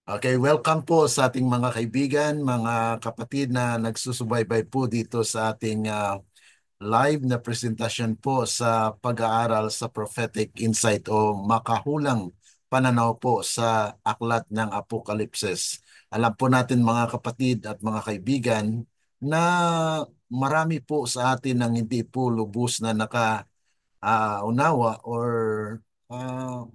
Okay, welcome po sa ating mga kaibigan, mga kapatid na nagsusubaybay po dito sa ating live na presentasyon po sa pag-aaral sa Prophetic Insight o makahulang pananaw po sa aklat ng Apokalipsis. Alam po natin mga kapatid at mga kaibigan na marami po sa atin ang hindi po lubos na unawa or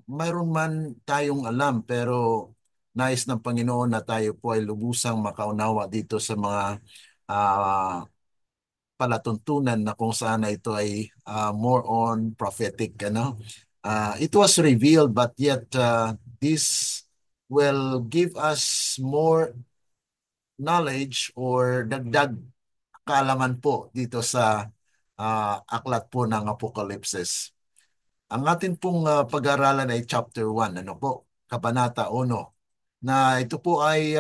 mayroon man tayong alam pero nais ng Panginoon na tayo po ay lubusang makaunawa dito sa mga ah, palatuntunan na kung saan na ito ay more on prophetic. It was revealed but yet this will give us more knowledge or dagdag kaalaman po dito sa aklat po ng Apokalipsis. Ang atin pong pag-aaralan ay chapter 1, ano po, Kabanata 1, na ito po ay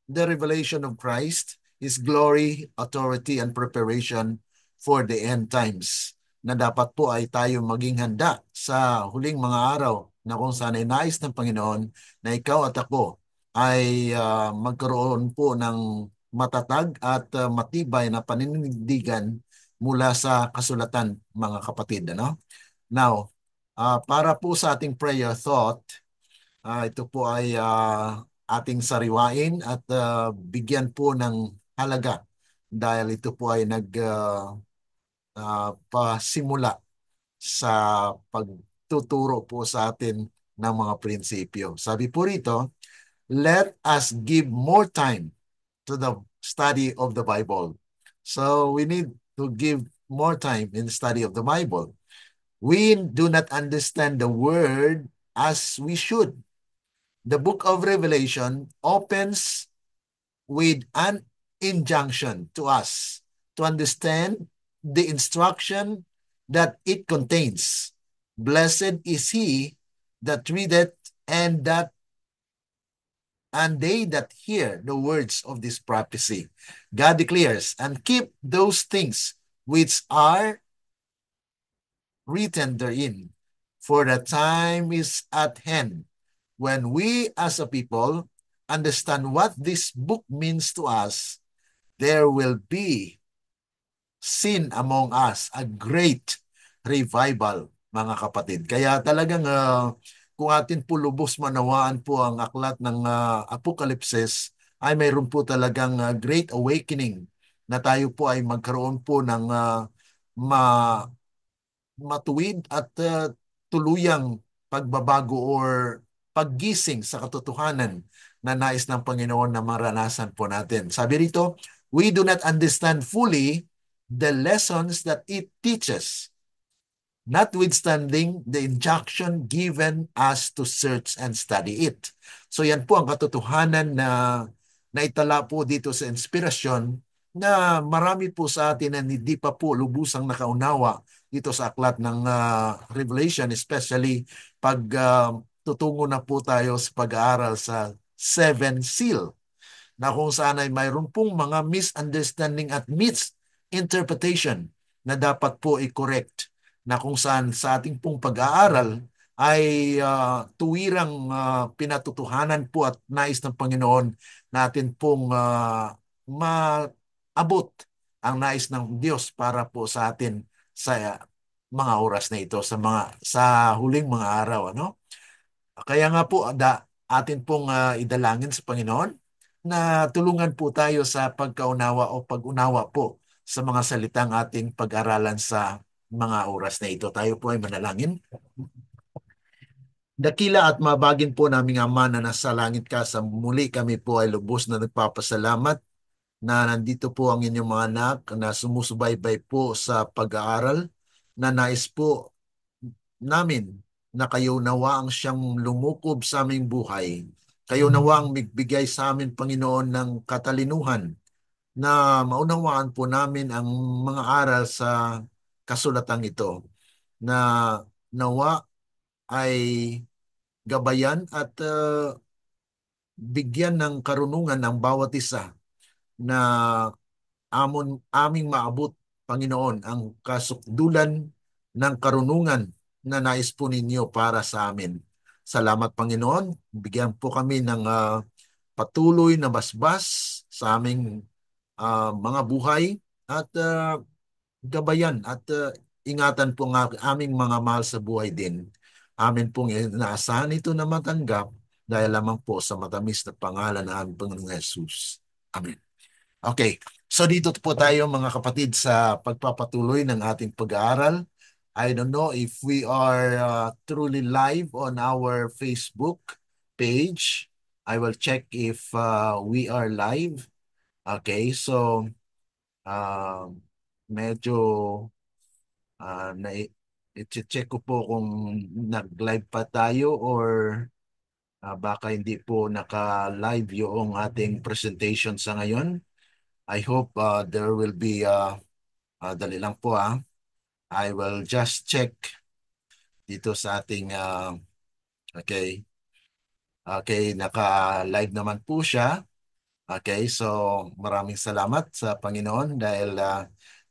the revelation of Christ, His glory, authority, and preparation for the end times. Na dapat po ay tayo maging handa sa huling mga araw na kung saan ay nais ng Panginoon na ikaw at ako ay magkaroon po ng matatag at matibay na paninindigan mula sa kasulatan, mga kapatid. Ano? Now, para po sa ating prayer thought, ito po ay ating sariwain at bigyan po ng halaga dahil ito po ay pasimula sa pagtuturo po sa atin ng mga prinsipyo. Sabi po rito, let us give more time to the study of the Bible. So we need to give more time in the study of the Bible. We do not understand the word as we should. The book of Revelation opens with an injunction to us to understand the instruction that it contains. Blessed is he that readeth and they that hear the words of this prophecy. God declares, and keep those things which are written therein, for the time is at hand when we as a people understand what this book means to us. There will be seen among us a great revival, mga kapatid. Kaya talagang kung atin po lubos manawaan po ang aklat ng Apokalipsis, ay mayroon po talagang great awakening na tayo po ay magkaroon po ng ma matuwid at tuluyang pagbabago or paggising sa katotohanan na nais ng Panginoon na maranasan po natin. Sabi rito, we do not understand fully the lessons that it teaches, notwithstanding the injunction given us to search and study it. So yan po ang katotohanan na naitala po dito sa inspirasyon na marami po sa atin na hindi pa po lubusang nakaunawa dito sa aklat ng Revelation, especially pag tutungo na po tayo sa pag-aaral sa Seven Seal, na kung saan ay mayroon pong mga misunderstanding at misinterpretation na dapat po i-correct, na kung saan sa ating pong pag-aaral ay tuwirang pinatutuhanan po at nais ng Panginoon natin pong maabot ang nais ng Diyos para po sa atin sa mga oras na ito, sa huling mga araw, ano? Kaya nga po atin pong idalangin sa Panginoon na tulungan po tayo sa pagkaunawa o pag-unawa po sa mga salitang ating pag-aralan sa mga oras na ito. Tayo po ay manalangin. Dakila at mabagin po naming Ama na nasa langit ka, sa muli kami po ay lubos na nagpapasalamat na nandito po ang inyong mga anak na sumusubaybay po sa pag-aaral, na nais po namin na kayo nawa ang siyang lumukob sa aming buhay. Kayo nawa ang magbigay sa amin, Panginoon, ng katalinuhan na maunawaan po namin ang mga aral sa kasulatang ito, na nawa ay gabayan at bigyan ng karunungan ng bawat isa na aming maabot, Panginoon, ang kasukdulan ng karunungan na nais po ninyo para sa amin. Salamat Panginoon. Bigyan po kami ng patuloy na basbas sa aming mga buhay at gabayan at ingatan po ang aming mga mahal sa buhay din. Amin pong inaasahan ito na matanggap dahil lamang po sa matamis na pangalan ng aming Panginoong Jesus. Amen. Okay, so dito po tayo mga kapatid sa pagpapatuloy ng ating pag-aaral. I don't know if we are truly live on our Facebook page. I will check if we are live. Okay, so uh, medyo i-check ko po kung nag-live pa tayo or baka hindi po naka-live yung ating presentation sa ngayon. I hope there will be, dali lang po I will just check dito sa ating, okay, okay, naka-live naman po siya. Okay, so maraming salamat sa Panginoon dahil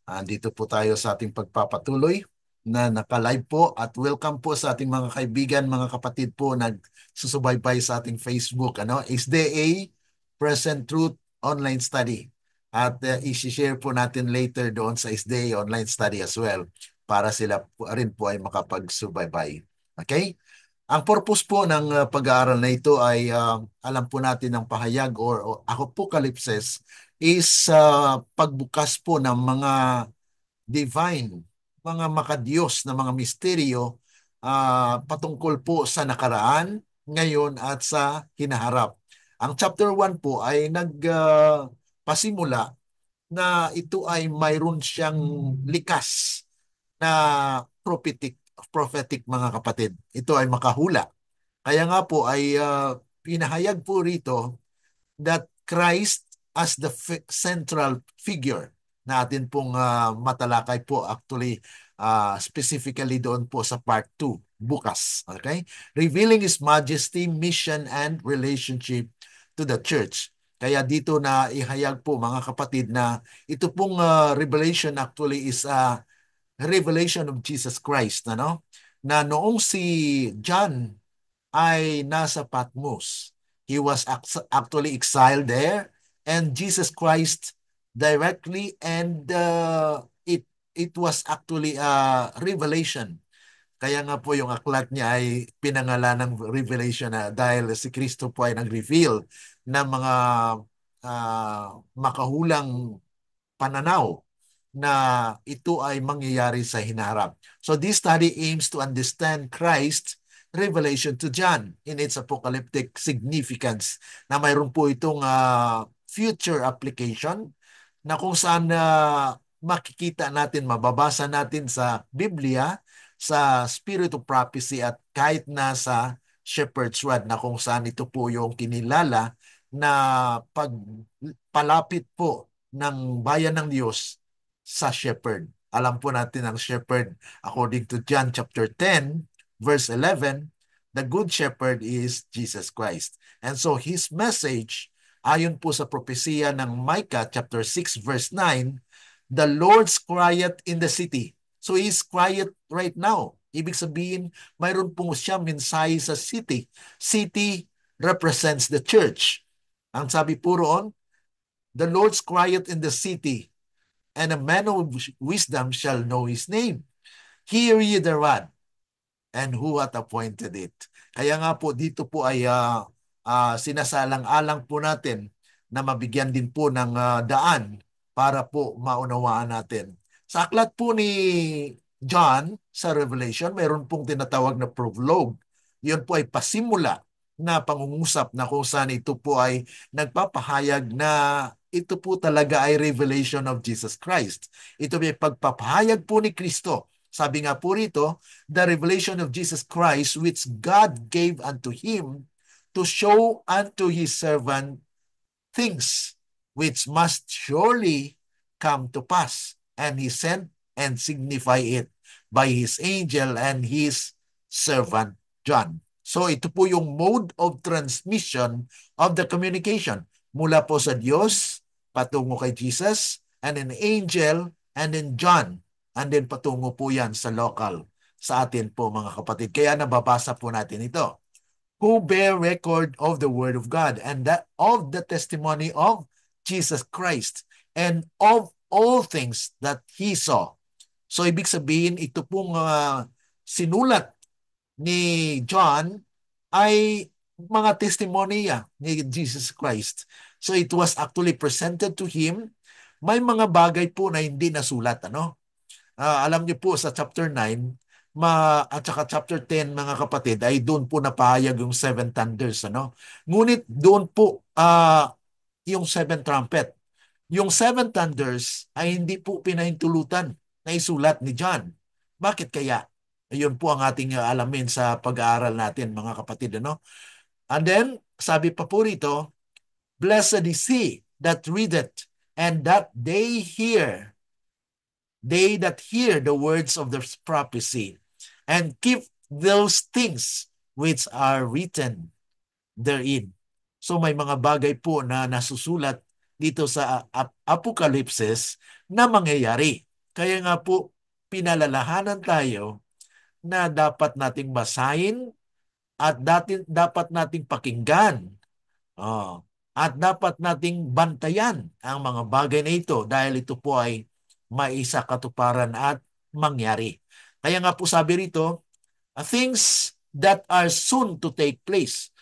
andito po tayo sa ating pagpapatuloy na naka-live po at welcome po sa ating mga kaibigan, mga kapatid po nagsusubaybay sa ating Facebook, SDA Present Truth Online Study. At i-share po natin later doon sa SDA Online Study as well para sila rin po ay makapagsubaybay. Okay? Ang purpose po ng pag-aaral na ito ay alam po natin ng pahayag or apocalypses is pagbukas po ng mga divine, mga makadiyos na mga misteryo patungkol po sa nakaraan, ngayon at sa hinaharap. Ang chapter 1 po ay nagpasimula na ito ay mayroon siyang likas na prophetic mga kapatid. Ito ay makahula. Kaya nga po ay pinahayag po rito that Christ as the central figure natin pong matalakay po actually specifically doon po sa part 2 bukas. Okay? Revealing His majesty, mission, and relationship to the church. Kaya dito na ihayag po mga kapatid na ito pong revelation actually is a revelation of Jesus Christ, na noong si John ay nasa Patmos. He was actually exiled there and Jesus Christ directly and it was actually a revelation. Kaya nga po yung aklat niya ay pinangalan ng revelation na dahil si Kristo po ay nag-reveal ng mga makahulang pananaw na ito ay mangyayari sa hinaharap. So this study aims to understand Christ's revelation to John in its apocalyptic significance na mayroon po itong future application na kung saan makikita natin, mababasa natin sa Biblia, sa Spirit of Prophecy at kahit na sa Shepherd's Rod na kung saan ito po yung kinilala na pagpalapit po ng bayan ng Diyos sa shepherd. Alam po natin ang shepherd according to John chapter 10 verse 11, the good shepherd is Jesus Christ. And so his message ayon po sa propesiya ng Micah chapter 6 verse 9, the Lord's quiet in the city. So he's quiet right now. Ibig sabihin, mayroon po siya mensahe sa city. City represents the church. Ang sabi po roon, the Lord's quiet in the city, and a man of wisdom shall know his name. Hear ye the rod, and who hath appointed it. Kaya nga po, dito po ay sinasalang-alang po natin na mabigyan din po ng daan para po maunawaan natin. Sa aklat po ni John sa Revelation, mayroon pong tinatawag na prologue. Yun po ay pasimula na pangungusap na kung saan ito po ay nagpapahayag na ito po talaga ay revelation of Jesus Christ. Ito ay pagpapahayag po ni Kristo. Sabi nga po rito, the revelation of Jesus Christ which God gave unto him to show unto his servant things which must surely come to pass. And he sent and signified it by his angel and his servant John. So ito po yung mode of transmission of the communication. Mula po sa Diyos, patungo kay Jesus, and an angel, and then John. And then patungo po yan sa local, sa atin po mga kapatid. Kaya nababasa po natin ito. who bear record of the word of God and that of the testimony of Jesus Christ and of all things that he saw. So ibig sabihin, ito pong sinulat ni John ay mga testimonya ni Jesus Christ. So it was actually presented to him. May mga bagay po na hindi nasulat, ano? Alam niyo po sa chapter 9 at saka chapter 10 mga kapatid ay doon po napahayag yung seven thunders, ano? Ngunit doon po yung seven trumpet. Yung seven thunders ay hindi po pinahintulutan na isulat ni John. Bakit kaya? Ayun po ang ating alamin sa pag-aaral natin mga kapatid, ano? And then sabi pa po rito, blessed is he that readeth and that they that hear the words of the prophecy and keep those things which are written therein. So may mga bagay po na nasusulat dito sa Apokalipsis na mangyayari. Kaya nga po pinalalahanan tayo na dapat nating basahin at dapat nating pakinggan. At dapat nating bantayan ang mga bagay na ito dahil ito po ay maisa katuparan at mangyari. Kaya nga po sabi rito, things that are soon to take place.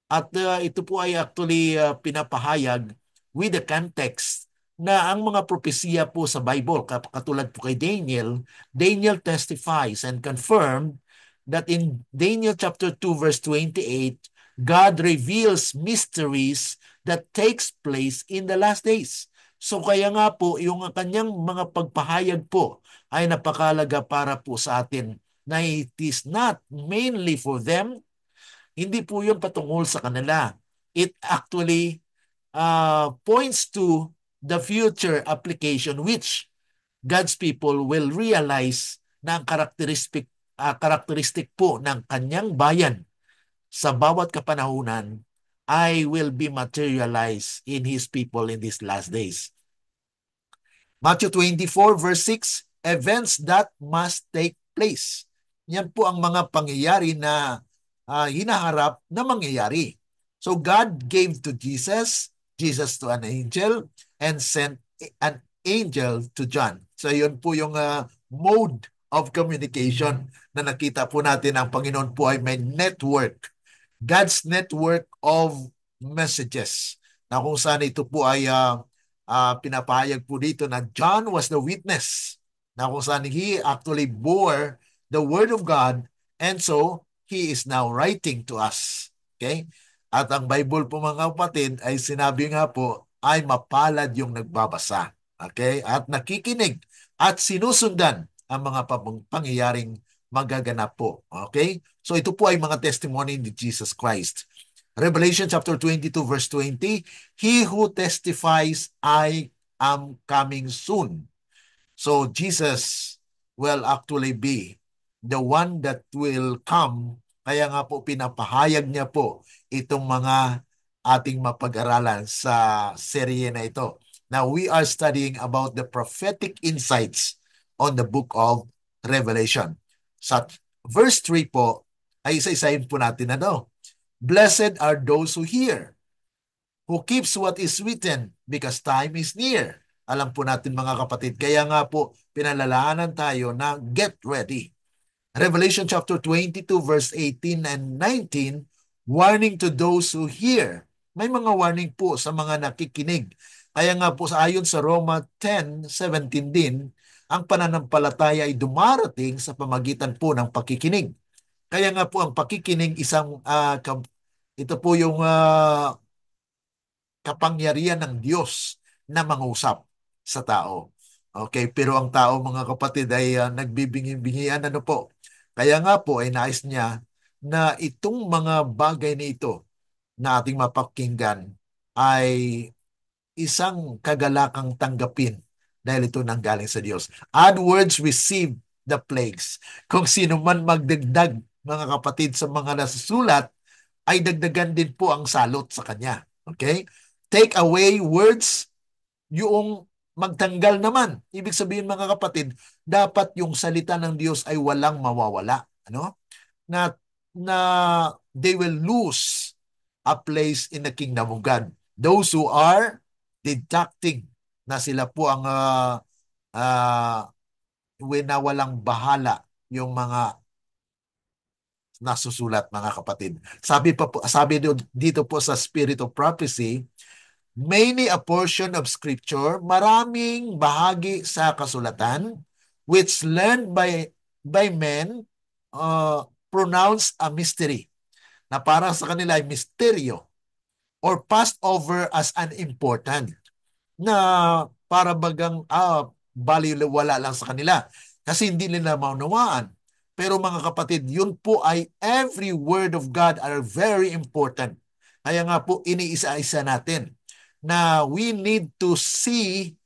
At ito po ay actually pinapahayag with the context na ang mga propesiya po sa Bible, katulad po kay Daniel, Daniel testifies and confirmed that in Daniel chapter 2 verse 28, God reveals mysteries that takes place in the last days. So kaya nga po, yung kanyang mga pagpahayag po ay napakalaga para po sa atin na it is not mainly for them. Hindi po yun patungkol sa kanila. It actually points to the future application which God's people will realize na ang karakteristik po ng kanyang bayan sa bawat kapanahunan ay will be materialized in His people in these last days. Matthew 24 verse 6, events that must take place. Yan po ang mga pangyayari na hinaharap na mangyayari. So God gave to Jesus, Jesus to an angel, and sent an angel to John. So yun po yung mode of communication na nakita po natin ang Panginoon po ay may network. God's network of messages. Na kung saan ito po ay pinapahayag po dito na John was the witness na kung saan he actually bore the word of God and so he is now writing to us. Okay? At ang Bible po mga kapatid ay sinabi nga po ay mapalad yung nagbabasa. Okay? At nakikinig at sinusundan ang mga pangyayaring magaganap po. Okay? So ito po ay mga testimony ni Jesus Christ. Revelation chapter 22 verse 20, he who testifies, I am coming soon. So Jesus will actually be the one that will come. Kaya nga po pinapahayag niya po itong mga ating mapag-aralan sa serye na ito. Now we are studying about the prophetic insights on the book of Revelation. Sa verse 3 po, ay isa-isahin po natin na daw. Blessed are those who hear, who keeps what is written, because time is near. Alam po natin mga kapatid, kaya nga po pinalalahanan tayo na get ready. Revelation chapter 22 verse 18 and 19, warning to those who hear. May mga warning po sa mga nakikinig. Kaya nga po ayon sa Roma 10:17 din, ang pananampalataya ay dumarating sa pamagitan po ng pakikinig. Kaya nga po ang pakikinig ito po yung kapangyarihan ng Diyos na mangusap sa tao. Okay, pero ang tao mga kapatid ay nagbibingi-bingian ano po. Kaya nga po ay nais niya na itong mga bagay na ito na ating mapakinggan ay isang kagalakang tanggapin dahil ito nanggaling sa Diyos. Add words, receive the plagues. Kung sino man magdagdag mga kapatid sa mga nasusulat, ay dagdagan din po ang salot sa kanya. Okay? Take away words, yung magtanggal naman. Ibig sabihin mga kapatid, dapat yung salita ng Diyos ay walang mawawala. Ano? Na they will lose a place in the kingdom of God. Those who are deducting na sila po ang winawalang bahala yung mga nasusulat, mga kapatid. Sabi dito po sa Spirit of Prophecy, many a portion of Scripture, maraming bahagi sa kasulatan, which learned by men, pronounced a mystery, na para sa kanila ay misteryo, or passed over as unimportant, na para bagang baliwala lang sa kanila kasi hindi nila maunawaan. Pero mga kapatid, yun po ay every word of God are very important. Kaya nga po iniisa-isa natin na we need to see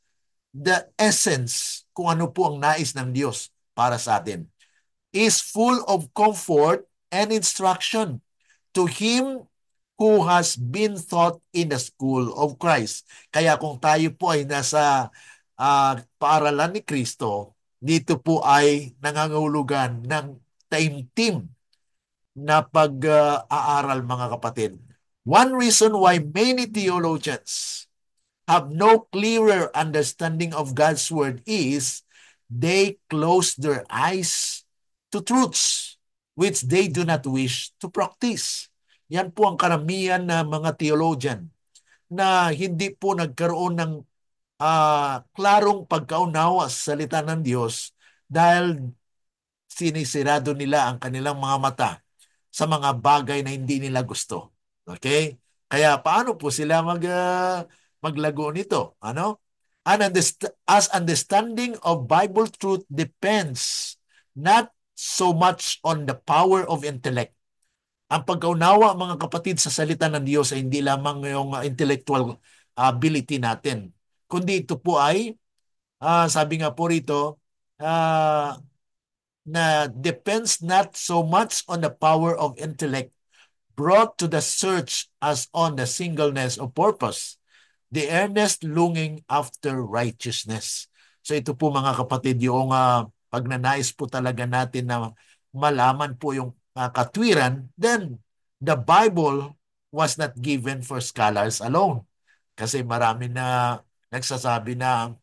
the essence kung ano po ang nais ng Diyos para sa atin. Is full of comfort and instruction to him who has been taught in the school of Christ. Kaya kung tayo po ay nasa paaralan ni Kristo, dito po ay nangangahulugan ng taimtim na pag-aaral, mga kapatid. One reason why many theologians have no clearer understanding of God's word is they close their eyes to truths which they do not wish to practice. Yan po ang karamihan na mga theologian na hindi po nagkaroon ng klarong pagkaunawa sa salita ng Diyos dahil sinisirado nila ang kanilang mga mata sa mga bagay na hindi nila gusto. Okay? Kaya paano po sila maglago nito? Ano? As understanding of Bible truth depends not so much on the power of intellect. Ang pagkaunawa, mga kapatid, sa salita ng Diyos ay hindi lamang yung intellectual ability natin, kundi ito po ay, sabi nga po rito, na depends not so much on the power of intellect brought to the search as on the singleness of purpose, the earnest longing after righteousness. So ito po, mga kapatid, yung pagnanais po talaga natin na malaman po yung katwiran, then the Bible was not given for scholars alone. Kasi marami na nagsasabi na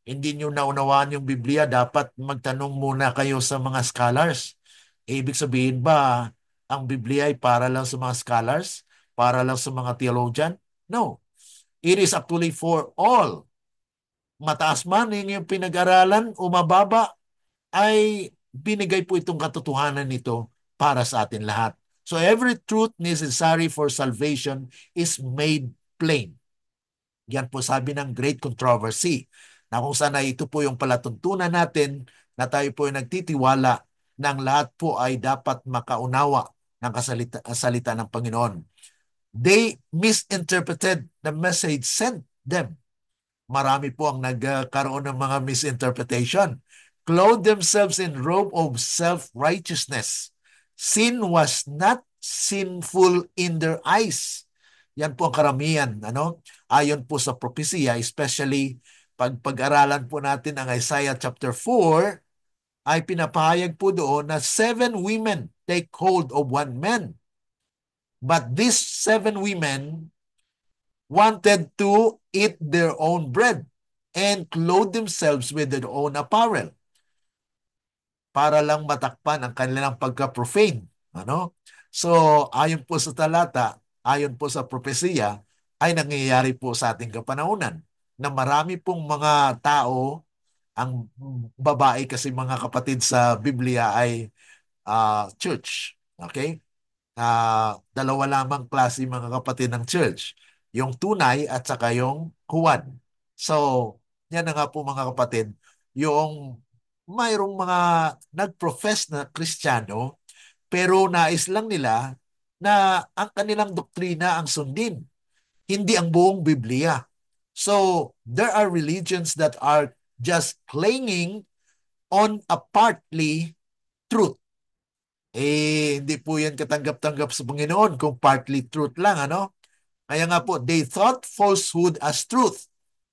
hindi nyo naunawaan yung Biblia, dapat magtanong muna kayo sa mga scholars. Ibig sabihin ba, ang Biblia ay para lang sa mga scholars? Para lang sa mga theologian? No. It is actually for all. Mataas man yung pinag-aralan o mababa, ay binigay po itong katotohanan nito para sa atin lahat. So every truth necessary for salvation is made plain. Yan po sabi ng Great Controversy, na kung sana ito po yung palatuntunan natin, na tayo po ay nagtitiwala ng lahat po ay dapat makaunawa ng salita ng Panginoon. They misinterpreted the message sent them. Marami po ang nagkaroon ng mga misinterpretation. Clothe themselves in robe of self-righteousness. Sin was not sinful in their eyes. Yan po ang karamihan. Ayon po sa propesya, especially pag-aralan po natin ang Isaiah chapter 4, ay pinapahayag po doon na 7 women take hold of 1 man. But these 7 women wanted to eat their own bread and clothe themselves with their own apparel para lang matakpan ang kanilang pagka-profane. So, ayon po sa talata, ayon po sa propesya, ay nangyayari po sa ating kapanahunan na marami pong mga tao, ang babae kasi, mga kapatid, sa Biblia ay church. Okay? Dalawa lamang klase, mga kapatid, ng church. Yung tunay at saka yung huwad. So, yan na nga po, mga kapatid, yung mayroong mga nag-profess na Kristiyano, pero nais lang nila na ang kanilang doktrina ang sundin, hindi ang buong Biblia. So, there are religions that are just clinging on a partly truth. Hindi po yan katanggap-tanggap sa Panginoon kung partly truth lang, Kaya nga po, they thought falsehood as truth,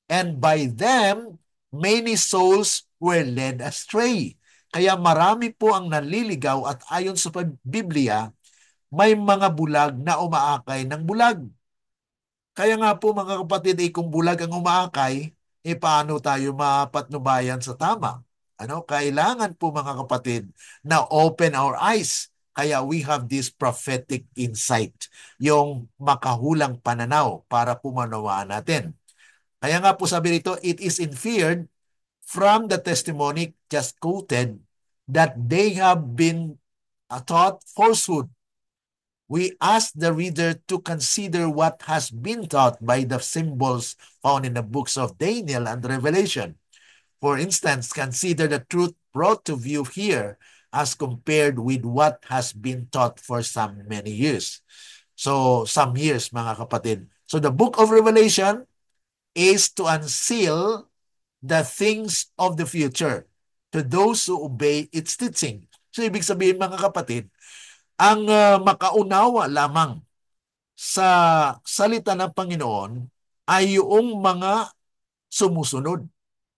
and by them, many souls were led astray. Kaya marami po ang naliligaw, at ayon sa Biblia, may mga bulag na umaakay ng bulag. Kaya nga po mga kapatid, kung bulag ang umaakay, paano tayo mapatnubayan sa tama? Kailangan po mga kapatid na open our eyes. Kaya we have this prophetic insight, yung makahulang pananaw para pumanawaan natin. Kaya nga po sabi rito, it is inferred from the testimony just quoted that they have been taught falsehood. We ask the reader to consider what has been taught by the symbols found in the books of Daniel and Revelation. For instance, consider the truth brought to view here as compared with what has been taught for some many years. So, some years, mga kapatid. So, the book of Revelation is to unseal the things of the future to those who obey its teaching. So, ibig sabihin, mga kapatid, ang makaunawa lamang sa salita ng Panginoon ay yung mga sumusunod.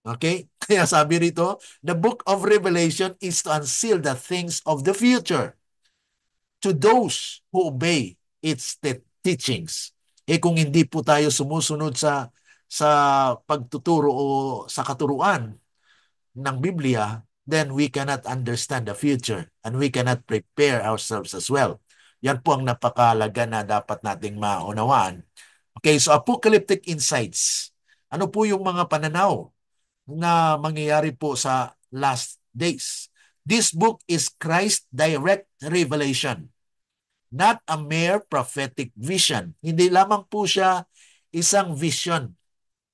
Okay? Kaya sabi rito, the book of Revelation is to unseal the things of the future to those who obey its teachings. Kung hindi po tayo sumusunod sa pagtuturo o sa katuruan ng Biblia, then we cannot understand the future and we cannot prepare ourselves as well. Yan po ang napakalaga na dapat nating maunawaan. Okay, so apocalyptic insights. Ano po yung mga pananaw na mangyayari po sa last days? This book is Christ's direct revelation, not a mere prophetic vision. Hindi lamang po siya isang vision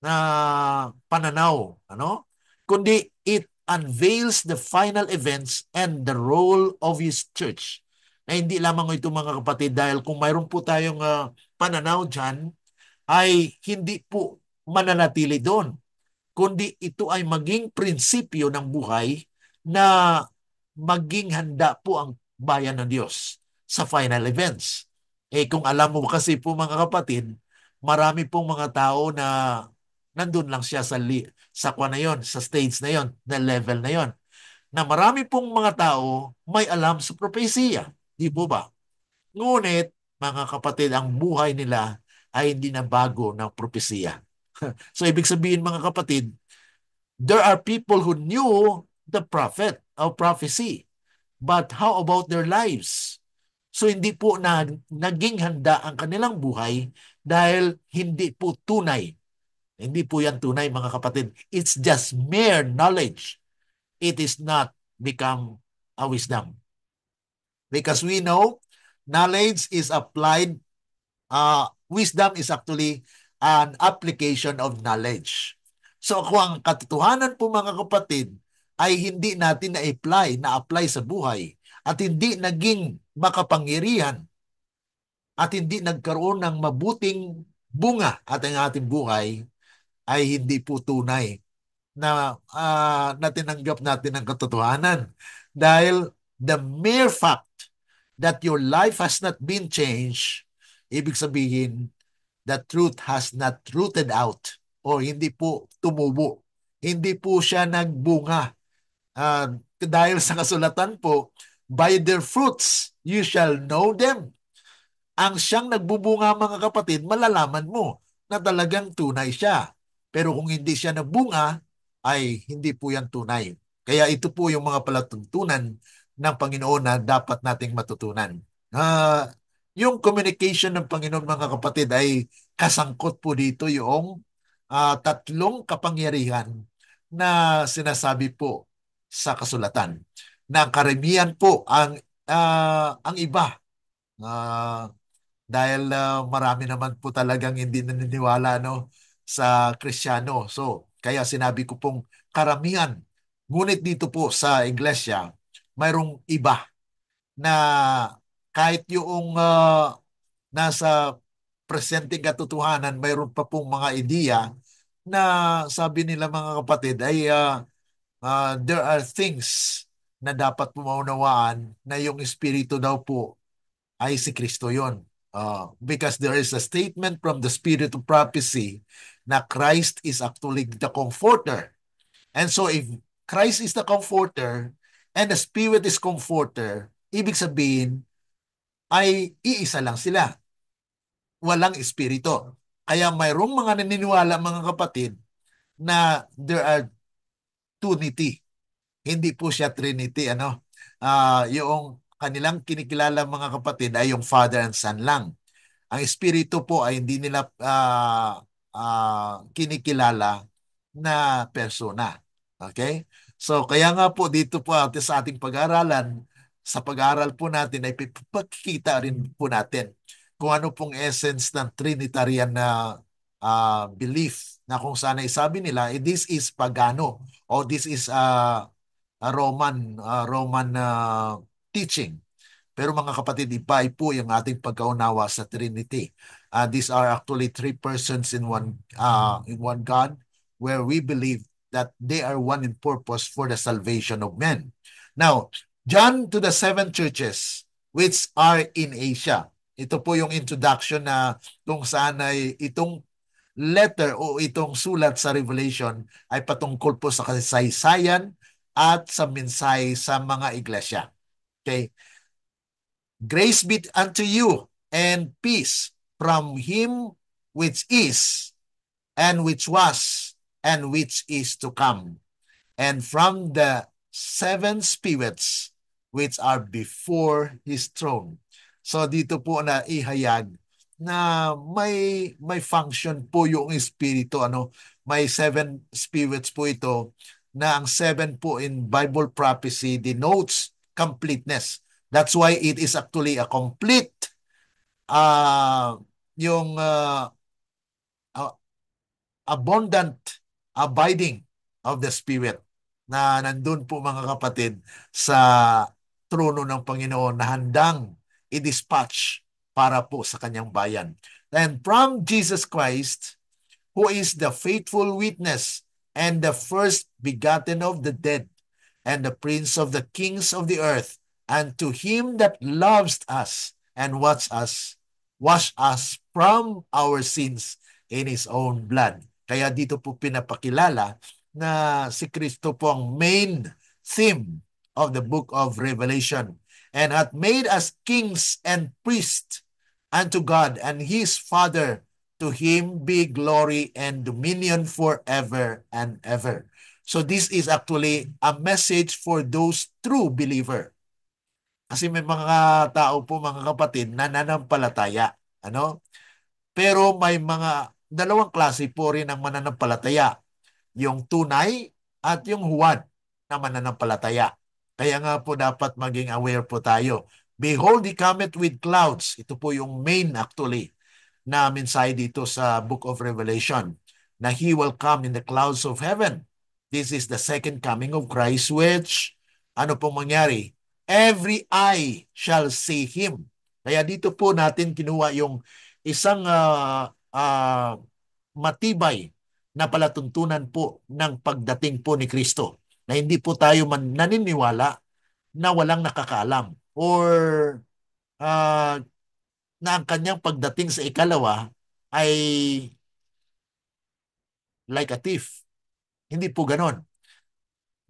na pananaw, kundi it unveils the final events and the role of His church. Na hindi lamang ito mga kapatid, dahil kung mayroon po tayong pananaw dyan, ay hindi po mananatili doon, kundi ito ay maging prinsipyo ng buhay na maging handa po ang bayan ng Diyos sa final events. Kung alam mo kasi po mga kapatid, marami pong mga tao na nandun lang siya sa kwa na yon, sa stage na yon, na level na yon, na marami pong mga tao may alam sa propesiya. Di po ba? Ngunit, mga kapatid, ang buhay nila ay hindi na bago ng propesiya. So, ibig sabihin mga kapatid, there are people who knew the prophet or prophecy. But how about their lives? So, hindi po naging handa ang kanilang buhay dahil hindi po tunay. Hindi po yan tunay mga kapatid. It's just mere knowledge. It is not become a wisdom. Because we know knowledge is applied, wisdom is actually an application of knowledge. So kung ang katotohanan po mga kapatid ay hindi natin na-apply sa buhay at hindi naging makapangyarihan at hindi nagkaroon ng mabuting bunga at ang ating buhay, ay hindi po tunay na tinanggap natin ang katotohanan. Dahil the mere fact that your life has not been changed, ibig sabihin, the truth has not rooted out o hindi po tumubo. Hindi po siya nagbunga. Dahil sa kasulatan po, by their fruits you shall know them. Ang siyang nagbubunga mga kapatid, malalaman mo na talagang tunay siya. Pero kung hindi siya nagbunga, ay hindi po yan tunay. Kaya ito po yung mga palatuntunan ng Panginoon na dapat nating matutunan. Yung communication ng Panginoon mga kapatid ay kasangkot po dito yung tatlong kapangyarihan na sinasabi po sa kasulatan. Na karamihan po ang iba, uh, dahil marami naman po talagang hindi naniniwala sa Kristiyano. So, kaya sinabi ko pong karamihan. Ngunit dito po sa iglesia, mayroong iba na kahit yung nasa presenteng katotohanan, mayroon pa pong mga ideya na sabi nila mga kapatid ay there are things na dapat pumaunawaan na yung Espiritu daw po ay si Kristo yon. Because there is a statement from the Spirit of prophecy na Christ is actually the comforter. And so if Christ is the comforter and the Spirit is comforter, ibig sabihin, ay iisa lang sila. Walang espiritu. Kaya mayroong mga naniniwala mga kapatid na there are Trinity. Hindi po siya Trinity, ano? Yung kanilang kinikilala mga kapatid ay yung Father and Son lang. Ang Espiritu po ay hindi nila kinikilala na persona. Okay? So, kaya nga po dito po sa ating pag-aaralan, sa pag-aaral po natin ay pagkikita rin po natin kung ano pong essence ng Trinitarian na belief na kung saan ay sabi nila, this is pagano o this is a Roman teaching. Pero mga kapatid, iba po yung ating pagkaunawa sa Trinity. These are actually three persons in one God, where we believe that they are one in purpose for the salvation of men. Now, John to the seven churches which are in Asia. Ito po yung introduction na kung saan ay itong letter o itong sulat sa Revelation ay patungkol po sa kasaysayan at sa mensahe sa mga iglesia. Okay? Grace be unto you and peace from him which is, and which was, and which is to come, and from the seven spirits which are before his throne. So dito po na ihayag na may function po yung espiritu, ano, may seven spirits po ito, na ang seven po in Bible prophecy denotes completeness. That's why it is actually a complete uh, yung uh, abundant abiding of the Spirit na nandun po mga kapatid sa trono ng Panginoon na handang i-dispatch para po sa kanyang bayan. And from Jesus Christ, who is the faithful witness and the first begotten of the dead and the prince of the kings of the earth, and to him that loves us and wash us from our sins in his own blood. Kaya dito po pinapakilala na si Kristo po ang main theme of the book of Revelation, and hath made us kings and priests unto God and his Father. To him be glory and dominion forever and ever. So this is actually a message for those true believer. Kasi may mga tao po, mga kapatid, na nananampalataya. Ano? Pero may mga dalawang klase po rin ang mananampalataya. Yung tunay at yung huwad na mananampalataya. Kaya nga po dapat maging aware po tayo. Behold, he cometh with clouds. Ito po yung main actually na mensahe dito sa Book of Revelation, na He will come in the clouds of heaven. This is the second coming of Christ, which, ano pong mangyari? Every eye shall see Him. Kaya dito po natin kinuha yung isang matibay na palatuntunan po ng pagdating po ni Kristo, na hindi po tayo naniniwala na walang nakakaalam or uh, na ang kanyang pagdating sa ikalawa ay like a thief. Hindi po ganon.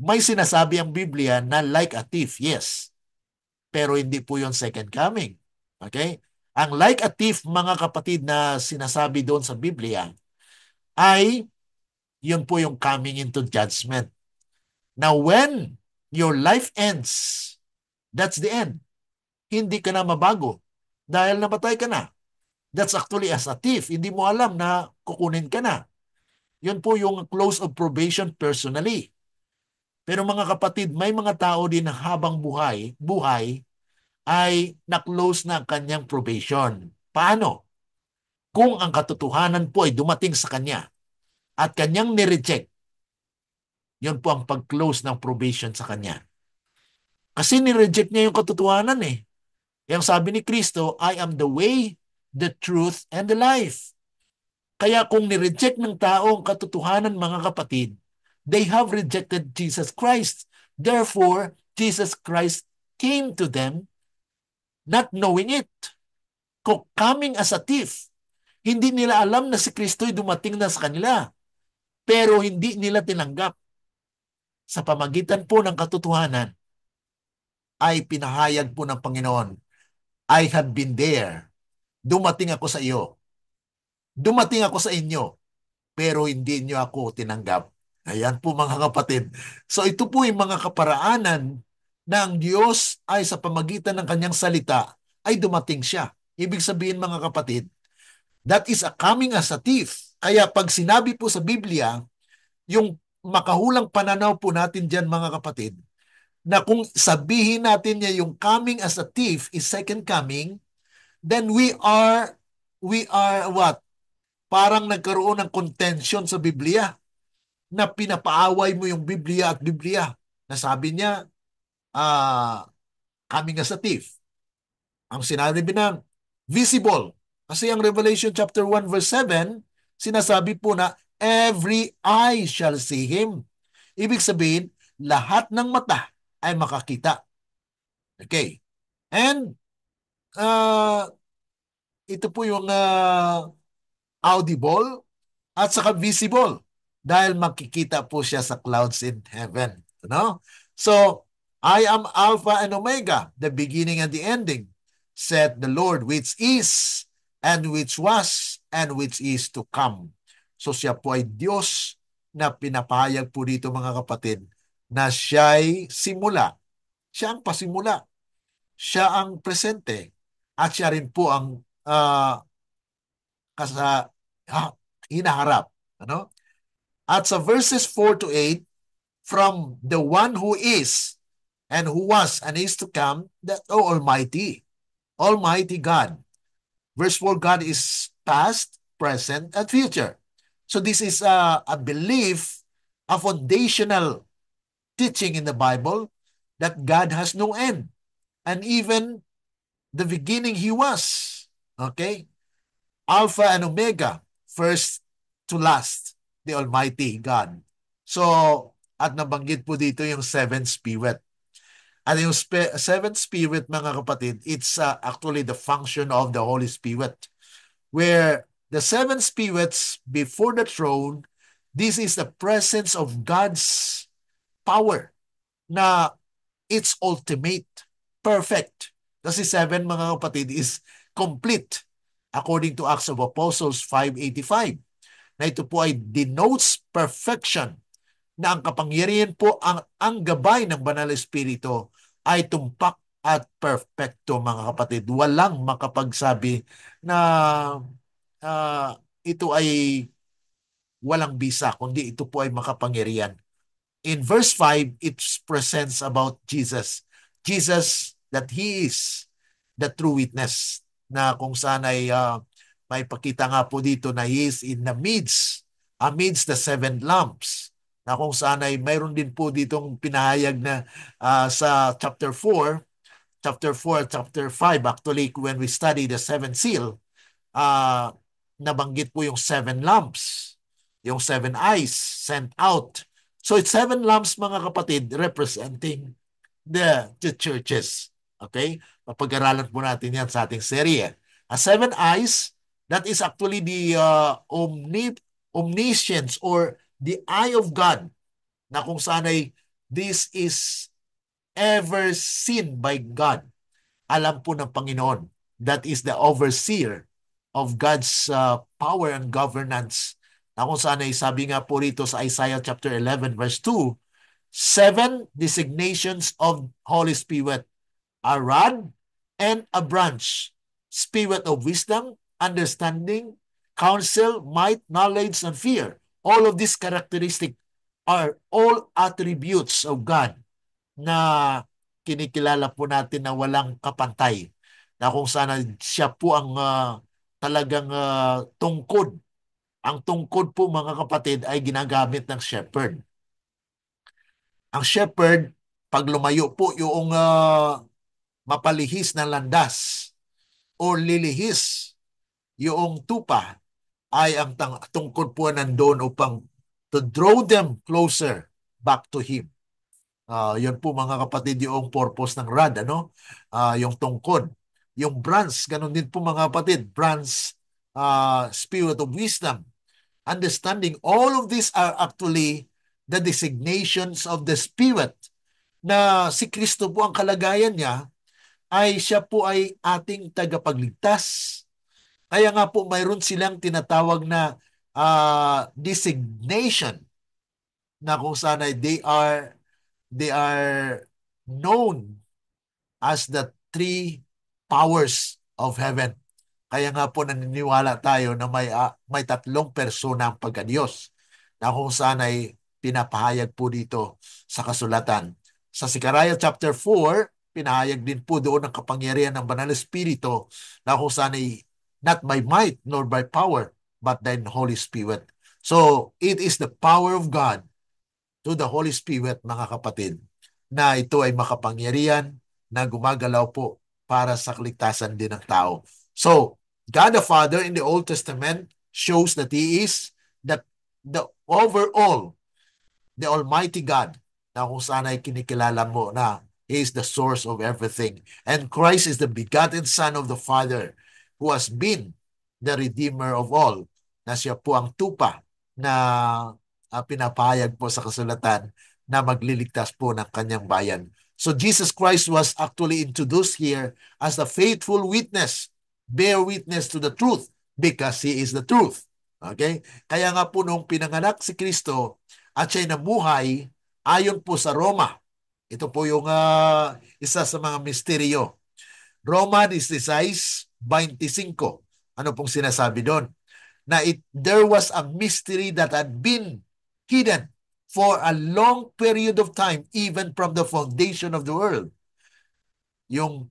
May sinasabi ang Biblia na like a thief, yes. Pero hindi po yung second coming. Okay? Ang like a thief, mga kapatid, na sinasabi doon sa Biblia ay yun po yung coming into judgment. Now, when your life ends, that's the end. Hindi ka na mabago dahil namatay ka na. That's actually as a thief. Hindi mo alam na kukunin ka na. Yun po yung close of probation personally. Pero mga kapatid, may mga tao din na habang buhay ay na-close na ang kanyang probation. Paano? Kung ang katotohanan po ay dumating sa kanya at kanyang nireject, yun po ang pag-close ng probation sa kanya. Kasi nireject niya yung katotohanan eh. Yung sabi ni Kristo, I am the way, the truth, and the life. Kaya kung nireject ng tao ang katotohanan, mga kapatid, they have rejected Jesus Christ. Therefore, Jesus Christ came to them not knowing it. Coming as a thief. Hindi nila alam na si Kristo'y dumating na sa kanila. Pero hindi nila tinanggap. Sa pamagitan po ng katotohanan, ay pinahayag po ng Panginoon I have been there. Dumating ako sa iyo. Dumating ako sa inyo, pero hindi niyo ako tinanggap. Ayan po mga kapatid. So ito po yung mga kaparaanan na ang Diyos ay sa pamagitan ng kanyang salita ay dumating siya. Ibig sabihin mga kapatid, that is a coming as a thief. Kaya pag sinabi po sa Biblia, yung makahulang pananaw po natin dyan mga kapatid, na kung sabihin natin niya yung coming as a thief is second coming, then we are what? Parang nagkaroon ng contention sa Biblia na pinapaaway mo yung Biblia at Biblia. Na sabi niya, ah, coming as a thief. Ang sinabi ng visible. Kasi ang Revelation chapter 1 verse 7, sinasabi po na every eye shall see him. Ibig sabihin, lahat ng mata ay makakita. Okay. And uh, ito po yung audible at saka visible dahil makikita po siya sa clouds in heaven. No? So, I am Alpha and Omega, the beginning and the ending, said the Lord, which is, and which was, and which is to come. So siya po ay Diyos na pinapahayag po dito mga kapatid na siya'y simula. Siya ang pasimula. Siya ang presente. At siya rin po ang kasa, hinaharap. Ano? At sa verses 4 to 8, from the one who is and who was and is to come, the Almighty, Almighty God. Verse 4, God is past, present, and future. So this is a belief, a foundational teaching in the Bible that God has no end. And even the beginning He was. Okay? Alpha and Omega, first to last, the Almighty God. So, at nabanggit po dito yung seventh spirit. At yung seventh spirit, mga kapatid, it's actually the function of the Holy Spirit. Where the seven spirits before the throne, this is the presence of God's power na it's ultimate, perfect. Kasi seven, mga kapatid, is complete according to Acts of Apostles 5:85. Na ito po ay denotes perfection na ang kapangyarihan po ang gabay ng Banal Espiritu ay tumpak at perfecto mga kapatid. Walang makapagsabi na ito ay walang bisa, kundi ito po ay makapangyarihan. In verse 5, it presents about Jesus. Jesus that He is the true witness na kung saan ay may pakita nga po dito na He is in the midst, amidst the seven lamps, na kung saan ay mayroon din po ditong pinahayag na sa chapter 4 at chapter 5, actually when we study the seven seal, nabanggit po yung seven lamps, yung seven eyes sent out. So it's seven lamps mga kapatid representing the churches. Okay? Papag-aralan po natin yan sa ating serye. Seven eyes, that is actually the omniscience or the eye of God na kung saan ay this is ever seen by God. Alam po ng Panginoon. That is the overseer of God's power and governance. Na kung saan ay sabi nga po rito sa Isaiah chapter 11 verse 2, seven designations of Holy Spirit, a rod and a branch, spirit of wisdom, understanding, counsel, might, knowledge, and fear. All of these characteristics are all attributes of God na kinikilala po natin na walang kapantay. Na kung saan siya po ang talagang tungkod. Ang tungkod po mga kapatid ay ginagamit ng shepherd. Ang shepherd, pag lumayo po yung mapalihis na landas o lilihis yung tupa, ay ang tungkod po nandoon upang to draw them closer back to Him. Yun po mga kapatid yung purpose ng rod, ano? Yung tungkod. Yung branch, ganun din po mga kapatid. Branch, spirit of wisdom, understanding. All of these are actually the designations of the Spirit na si Kristo po ang kalagayan niya ay siya po ay ating tagapagligtas. Kaya nga po mayroon silang tinatawag na designation na kung saan ay they are known as the three powers of heaven. Kaya nga po naniniwala tayo na may tatlong persona ang pagkadiyos na kung saan ay pinapahayag po dito sa kasulatan. Sa Zechariah chapter 4, pinahayag din po doon ang kapangyarihan ng Banal Espiritu na kung saan ay not by might nor by power but by the Holy Spirit. So, it is the power of God to the Holy Spirit, mga kapatid, na ito ay makapangyarihan na gumagalaw po para sa kaligtasan din ng tao. So, God the Father in the Old Testament shows that He is the overall, the Almighty God, na kung saan ay kinikilala mo na He is the source of everything. And Christ is the begotten Son of the Father who has been the Redeemer of all, na siya po ang tupa na pinapahayag po sa kasulatan na magliligtas po ng kanyang bayan. So Jesus Christ was actually introduced here as the faithful witness, bear witness to the truth because He is the truth. Okay? Kaya nga po nung pinanganak si Kristo at siya'y nabuhay, ayon po sa Roma, ito po yung isa sa mga misteryo. Roma 16:25. Ano pong sinasabi doon? Na there was a mystery that had been hidden for a long period of time, even from the foundation of the world. Yung,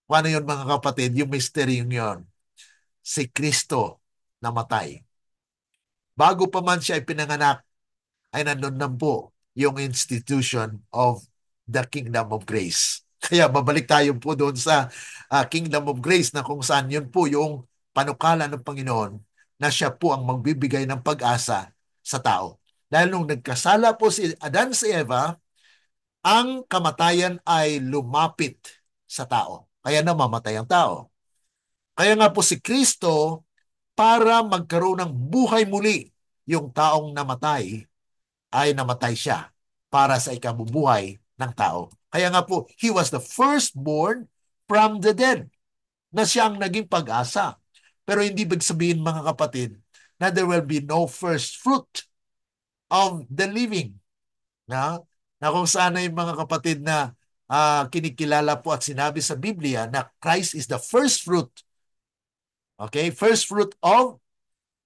ano yun mga kapatid, yung mystery yun, si Kristo namatay. Bago pa man siya ipinanganak, ay nandun na po yung institution of the Kingdom of Grace. Kaya babalik tayo po doon sa Kingdom of Grace na kung saan yun po yung panukala ng Panginoon na siya po ang magbibigay ng pag-asa sa tao. Dahil nung nagkasala po si Adan si Eva, ang kamatayan ay lumapit sa tao. Kaya namamatay ang tao. Kaya nga po si Kristo, para magkaroon ng buhay muli, yung taong namatay, ay namatay siya para sa ikabubuhay ng tao. Kaya nga po, He was the firstborn from the dead, na siya ang naging pag-asa. Pero hindi ibig sabihin, mga kapatid, na there will be no first fruit of the living. Na kung saan ay mga kapatid na kinikilala po at sinabi sa Biblia na Christ is the first fruit. Okay? First fruit of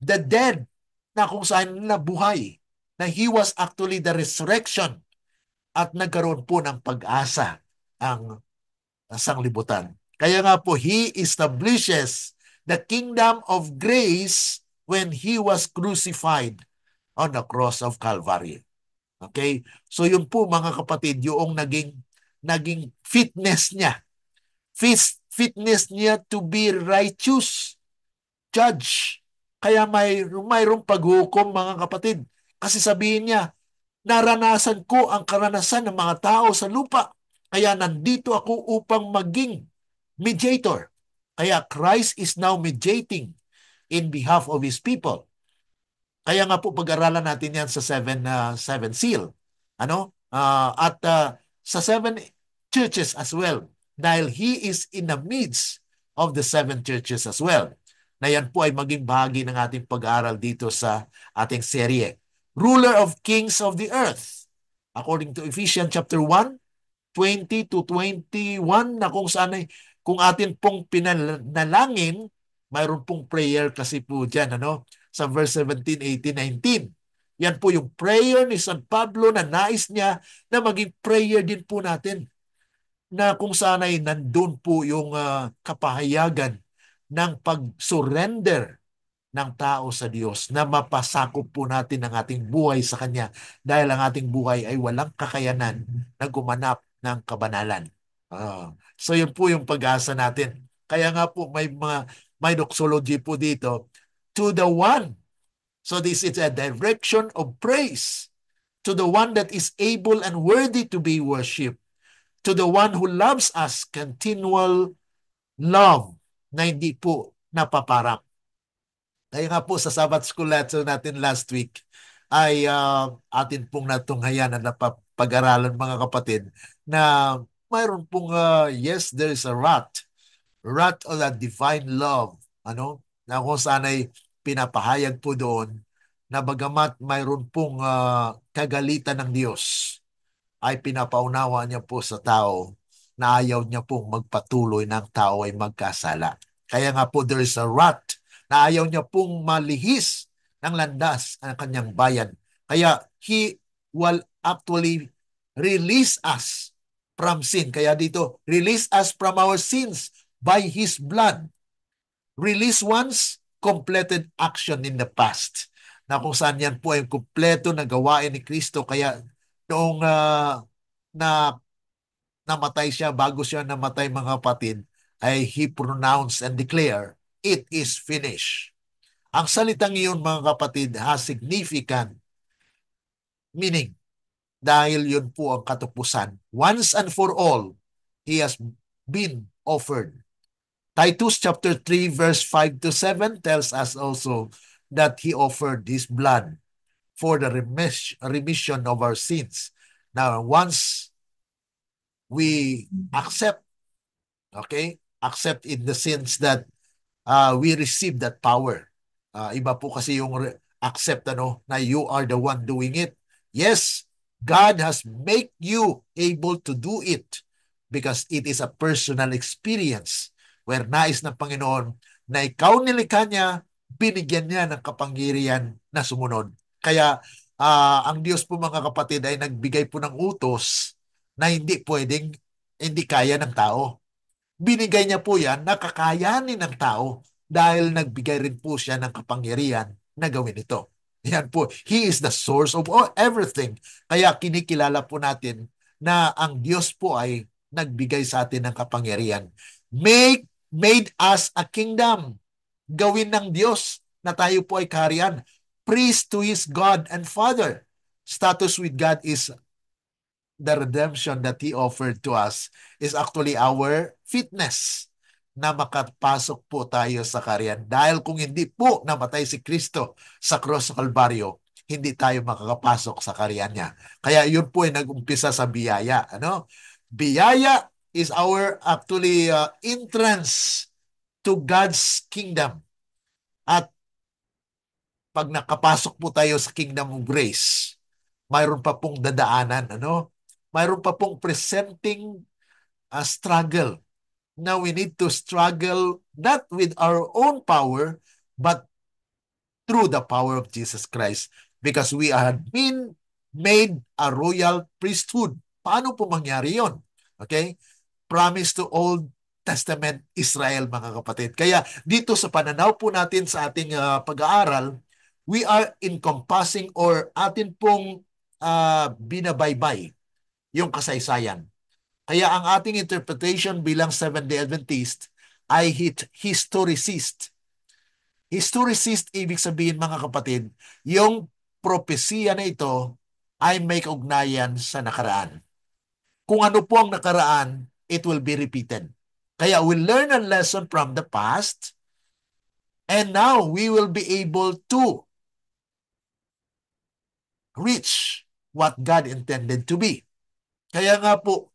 the dead, na kung saan nabuhay. Na He was actually the resurrection at nagkaroon po ng pag-asa ang sanglibutan. Kaya nga po, He establishes the kingdom of grace when He was crucified on the cross of Calvary. Okay? So yun po mga kapatid, yung naging fitness niya. Fitness niya to be righteous judge. Kaya mayroong paghukom mga kapatid. Kasi sabihin niya, naranasan ko ang karanasan ng mga tao sa lupa. Kaya nandito ako upang maging mediator. Kaya Christ is now mediating in behalf of His people. Kaya nga po pag-aralan natin yan sa seven seal. Sa seven churches as well. Dahil He is in the midst of the seven churches as well. Na yan po ay maging bahagi ng ating pag-aaral dito sa ating serye. Ruler of kings of the earth. According to Ephesians chapter 1, 20-21, na kung saan ay, kung atin pong pinanalangin, mayroon pong prayer kasi po dyan, sa verse 17, 18, 19. Yan po yung prayer ni San Pablo na nais niya na maging prayer din po natin. Na kung saan ay nandun po yung kapahayagan ng pag-surrender ng tao sa Diyos, na mapasakop po natin ang ating buhay sa Kanya dahil ang ating buhay ay walang kakayanan na gumanap ng kabanalan. So yun po yung pag-asa natin. Kaya nga po may doxology po dito, to the one. So this is a direction of praise to the one that is able and worthy to be worshipped, to the one who loves us, continual love na hindi po napaparang. Kaya nga po sa Sabbath School lesson natin last week ay atin pong natunghayan na napag-aralan mga kapatid na mayroon pong, yes, there is a wrath of the divine love, na kung saan ay pinapahayag po doon na bagamat mayroon pong kagalitan ng Diyos, ay pinapaunawa niya po sa tao na ayaw niya pong magpatuloy ng tao ay magkasala. Kaya nga po there is a wrath na ayaw niya pong malihis ng landas ang kanyang bayan. Kaya He will actually release us from sin. Kaya dito, release us from our sins by His blood. Release once, completed action in the past. Na kung saan yan po ay kumpleto na gawain ni Kristo. Kaya noong na namatay siya, bago siya namatay mga kapatid, ay He pronounced and declared, it is finished. Ang salitang iyon mga kapatid has significant meaning dahil yun po ang katapusan. Once and for all, He has been offered. Titus chapter 3 verse 5 to 7 tells us also that He offered His blood for the remission of our sins. Now, once we accept in the sense that we receive that power. Iba po kasi yung accept na you are the one doing it. Yes, God has made you able to do it because it is a personal experience where nais ng Panginoon na ikaw nilikha niya, binigyan niya ng kapangyarihan na sumunod. Kaya ang Diyos po mga kapatid ay nagbigay po ng utos na hindi kaya ng tao. Binigay niya po yan na kakayanin ng tao dahil nagbigay rin po siya ng kapangyarihan na gawin ito. Yan po. He is the source of everything. Kaya kinikilala po natin na ang Diyos po ay nagbigay sa atin ng kapangyarihan. Made us a kingdom. Gawin ng Diyos na tayo po ay kaharian. Priest to His God and Father. Status with God is the redemption that He offered to us is actually our fitness na makapasok po tayo sa kaharian. Dahil kung hindi po namatay si Kristo sa cross sa Kalbaryo, hindi tayo makakapasok sa kaharian niya. Kaya yun po ay nag-umpisa sa biyaya. Biyaya is our actually entrance to God's kingdom. At pag nakapasok po tayo sa kingdom of grace, mayroon pa pong dadaanan, mayroon pa pong presenting a struggle. Now we need to struggle not with our own power, but through the power of Jesus Christ. Because we are been made a royal priesthood. Paano po mangyari yon? Okay? Promise to Old Testament Israel, mga kapatid. Kaya dito sa pananaw po natin sa ating pag-aaral, we are encompassing or atin pong binabaybay yung kasaysayan. Kaya ang ating interpretation bilang Seventh-day Adventist ay historicist. Historicist, ibig sabihin mga kapatid, yung propesiya na ito ay may kaugnayan sa nakaraan. Kung ano po ang nakaraan, it will be repeated. Kaya we learn a lesson from the past and now we will be able to reach what God intended to be. Kaya nga po,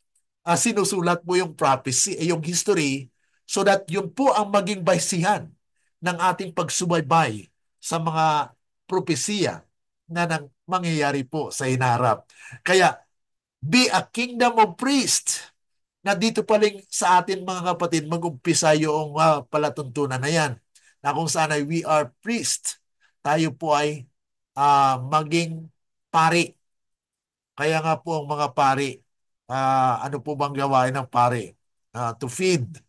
sinusulat mo yung prophecy, yung history, so that yun po ang maging baysihan ng ating pagsubaybay sa mga propesiya na mangyayari po sa hinaharap. Kaya, be a kingdom of priests, na dito paling sa atin mga kapatid, mag-umpisa yung palatuntunan na yan, na kung saan ay we are priest, tayo po ay maging pari. Kaya nga po ang mga pari, ano po bang gawain ng pari? To feed,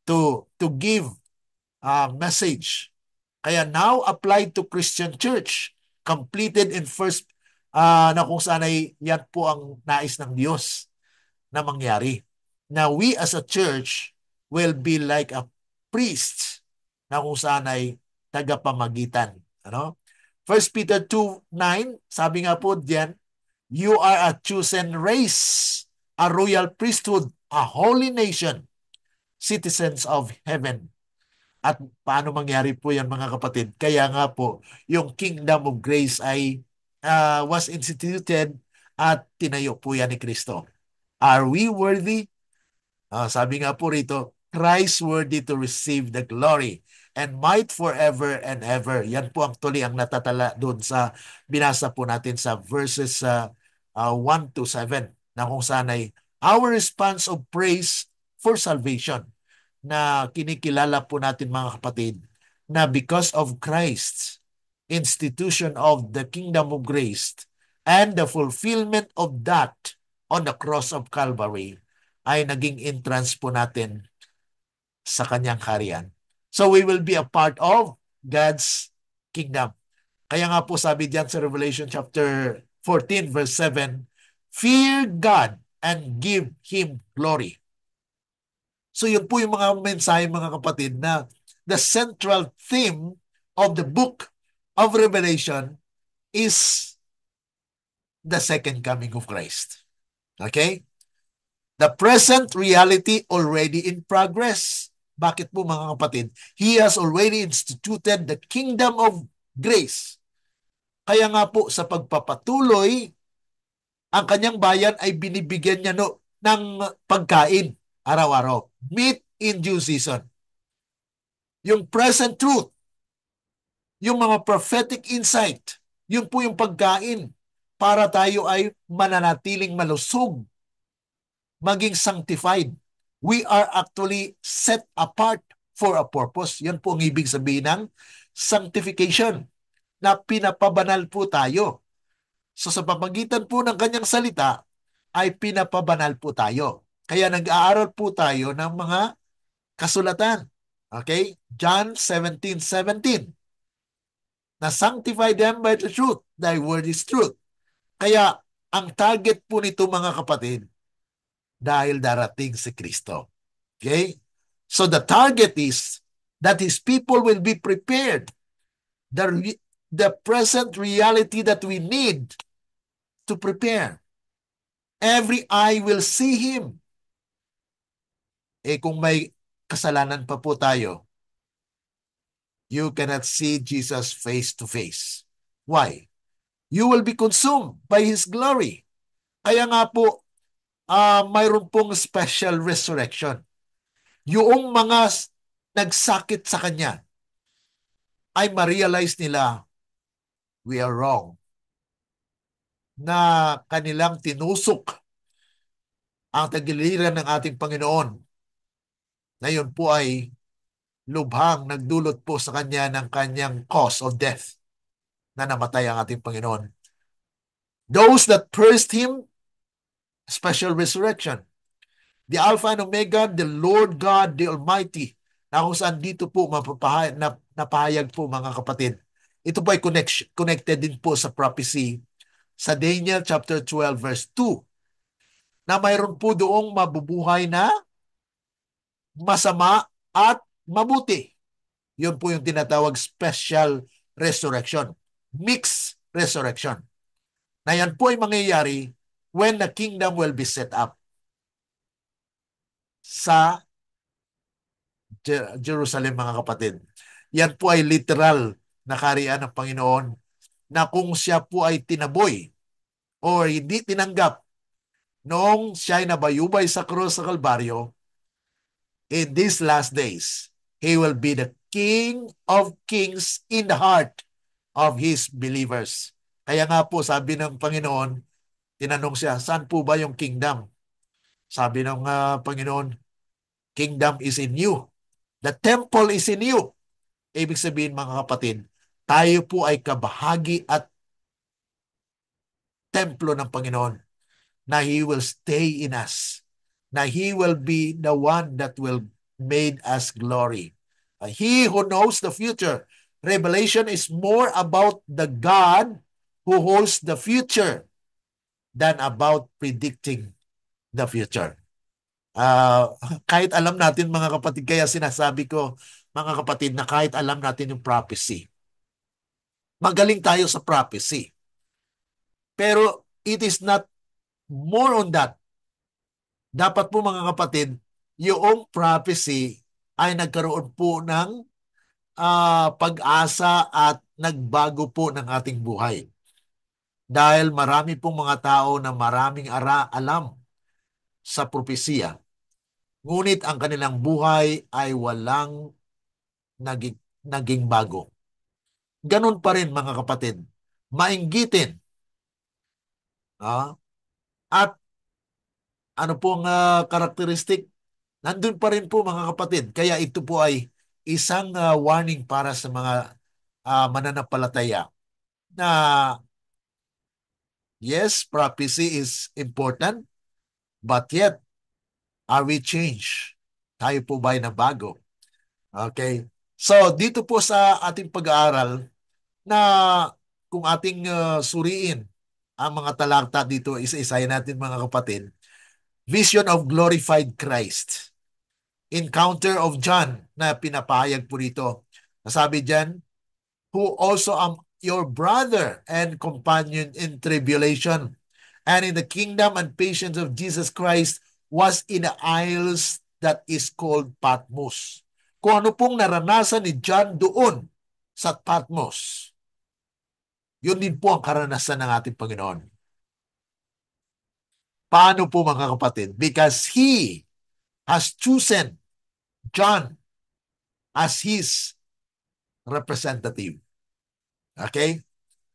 to give message. Kaya now applied to Christian Church, completed in first, na kung saan ay yan po ang nais ng Diyos na mangyari. Now we as a church will be like a priest na kung saan ay tagapamagitan. 1 Peter 2:9, sabi nga po diyan, you are a chosen race, a royal priesthood, a holy nation, citizens of heaven. At paano mangyari po yan mga kapatid? Kaya nga po, yung kingdom of grace ay was instituted at tinayo po yan ni Kristo. Are we worthy? Sabi nga po rito, Christ worthy to receive the glory and might forever and ever. Yan po ang tuloy ang natatala doon sa binasa po natin sa verses 1 to 7 na kung saan ay our response of praise for salvation na kinikilala po natin mga kapatid na because of Christ's institution of the kingdom of grace and the fulfillment of that on the cross of Calvary ay naging entrance po natin sa kanyang harian. So we will be a part of God's kingdom. Kaya nga po sabi diyan sa Revelation chapter 14 verse 7, fear God and give Him glory. So yun po yung mga mensahe mga kapatid na the central theme of the book of Revelation is the second coming of Christ. Okay? The present reality already in progress. Bakit po mga kapatid? He has already instituted the kingdom of grace. Kaya nga po sa pagpapatuloy, ang kanyang bayan ay binibigyan niya ng pagkain araw-araw. Meat in due season. Yung present truth, yung mga prophetic insight, yun po yung pagkain para tayo ay mananatiling malusog, maging sanctified. We are actually set apart for a purpose. Yan po ang ibig sabihin ng sanctification, na pinapabanal po tayo. So sa pamagitan po ng kanyang salita, ay pinapabanal po tayo. Kaya nag-aaral po tayo ng mga kasulatan. Okay? John 17:17. Na sanctify them by the truth. Thy word is truth. Kaya ang target po nito mga kapatid, dahil darating si Kristo. Okay? So the target is that His people will be prepared. The present reality that we need to prepare. Every eye will see Him. Kung may kasalanan pa po tayo, you cannot see Jesus face to face. Why? You will be consumed by His glory. Kaya nga po, mayroon pong special resurrection. Yung mga nagsakit sa Kanya ay ma-realize nila, we are wrong. Na kanilang tinusok ang tagiliran ng ating Panginoon. Na yun po ay lubhang nagdulot po sa Kanya ng Kanyang cause of death na namatay ang ating Panginoon. Those that pierced Him, special resurrection. The Alpha and Omega, the Lord God, the Almighty, na kung saan dito po napahayag po mga kapatid. Ito po ay connected din po sa prophecy sa Daniel chapter 12 verse 2 na mayroon po doong mabubuhay na masama at mabuti. Yun po yung tinatawag special resurrection. Mixed resurrection. Na yan po ay mangyayari when the kingdom will be set up sa Jerusalem mga kapatid. Yan po ay literal na kaharian ng Panginoon na kung siya po ay tinaboy o hindi tinanggap noong siya ay nabayubay sa krus sa Kalbaryo, in these last days, He will be the King of Kings in the heart of His believers. Kaya nga po sabi ng Panginoon, tinanong siya, saan po ba yung kingdom? Sabi ng Panginoon, kingdom is in you. The temple is in you. Ibig sabihin mga kapatid, tayo po ay kabahagi at templo ng Panginoon na He will stay in us. Na He will be the one that will made us glory. He who knows the future. Revelation is more about the God who holds the future than about predicting the future. Kahit alam natin mga kapatid, kaya sinasabi ko mga kapatid na kahit alam natin yung prophecy, magaling tayo sa prophecy. Pero it is not more on that. Dapat po mga kapatid, yung prophecy ay nagkaroon po ng pag-asa at nagbago po ng ating buhay. Dahil marami pong mga tao na maraming alam sa propesiya. Ngunit ang kanilang buhay ay walang naging bago. Ganun pa rin mga kapatid. Mainggitin. Ah, at ano pong karakteristik? Nandun pa rin po mga kapatid. Kaya ito po ay isang warning para sa mga mananampalataya na yes, prophecy is important, but yet, are we changed? Tayo po ba'y nabago? Okay. So, dito po sa ating pag-aaral na kung ating suriin ang mga talata dito, isa-isahin natin mga kapatid. Vision of Glorified Christ. Encounter of John na pinapahayag po dito. Nasabi dyan, who also am your brother and companion in tribulation and in the kingdom and patience of Jesus Christ was in the isles that is called Patmos. Kung ano pong naranasan ni John doon sa Patmos, yun din po ang karanasan ng ating Panginoon. Paano po mga kapatid? Because He has chosen John as His representative. Okay?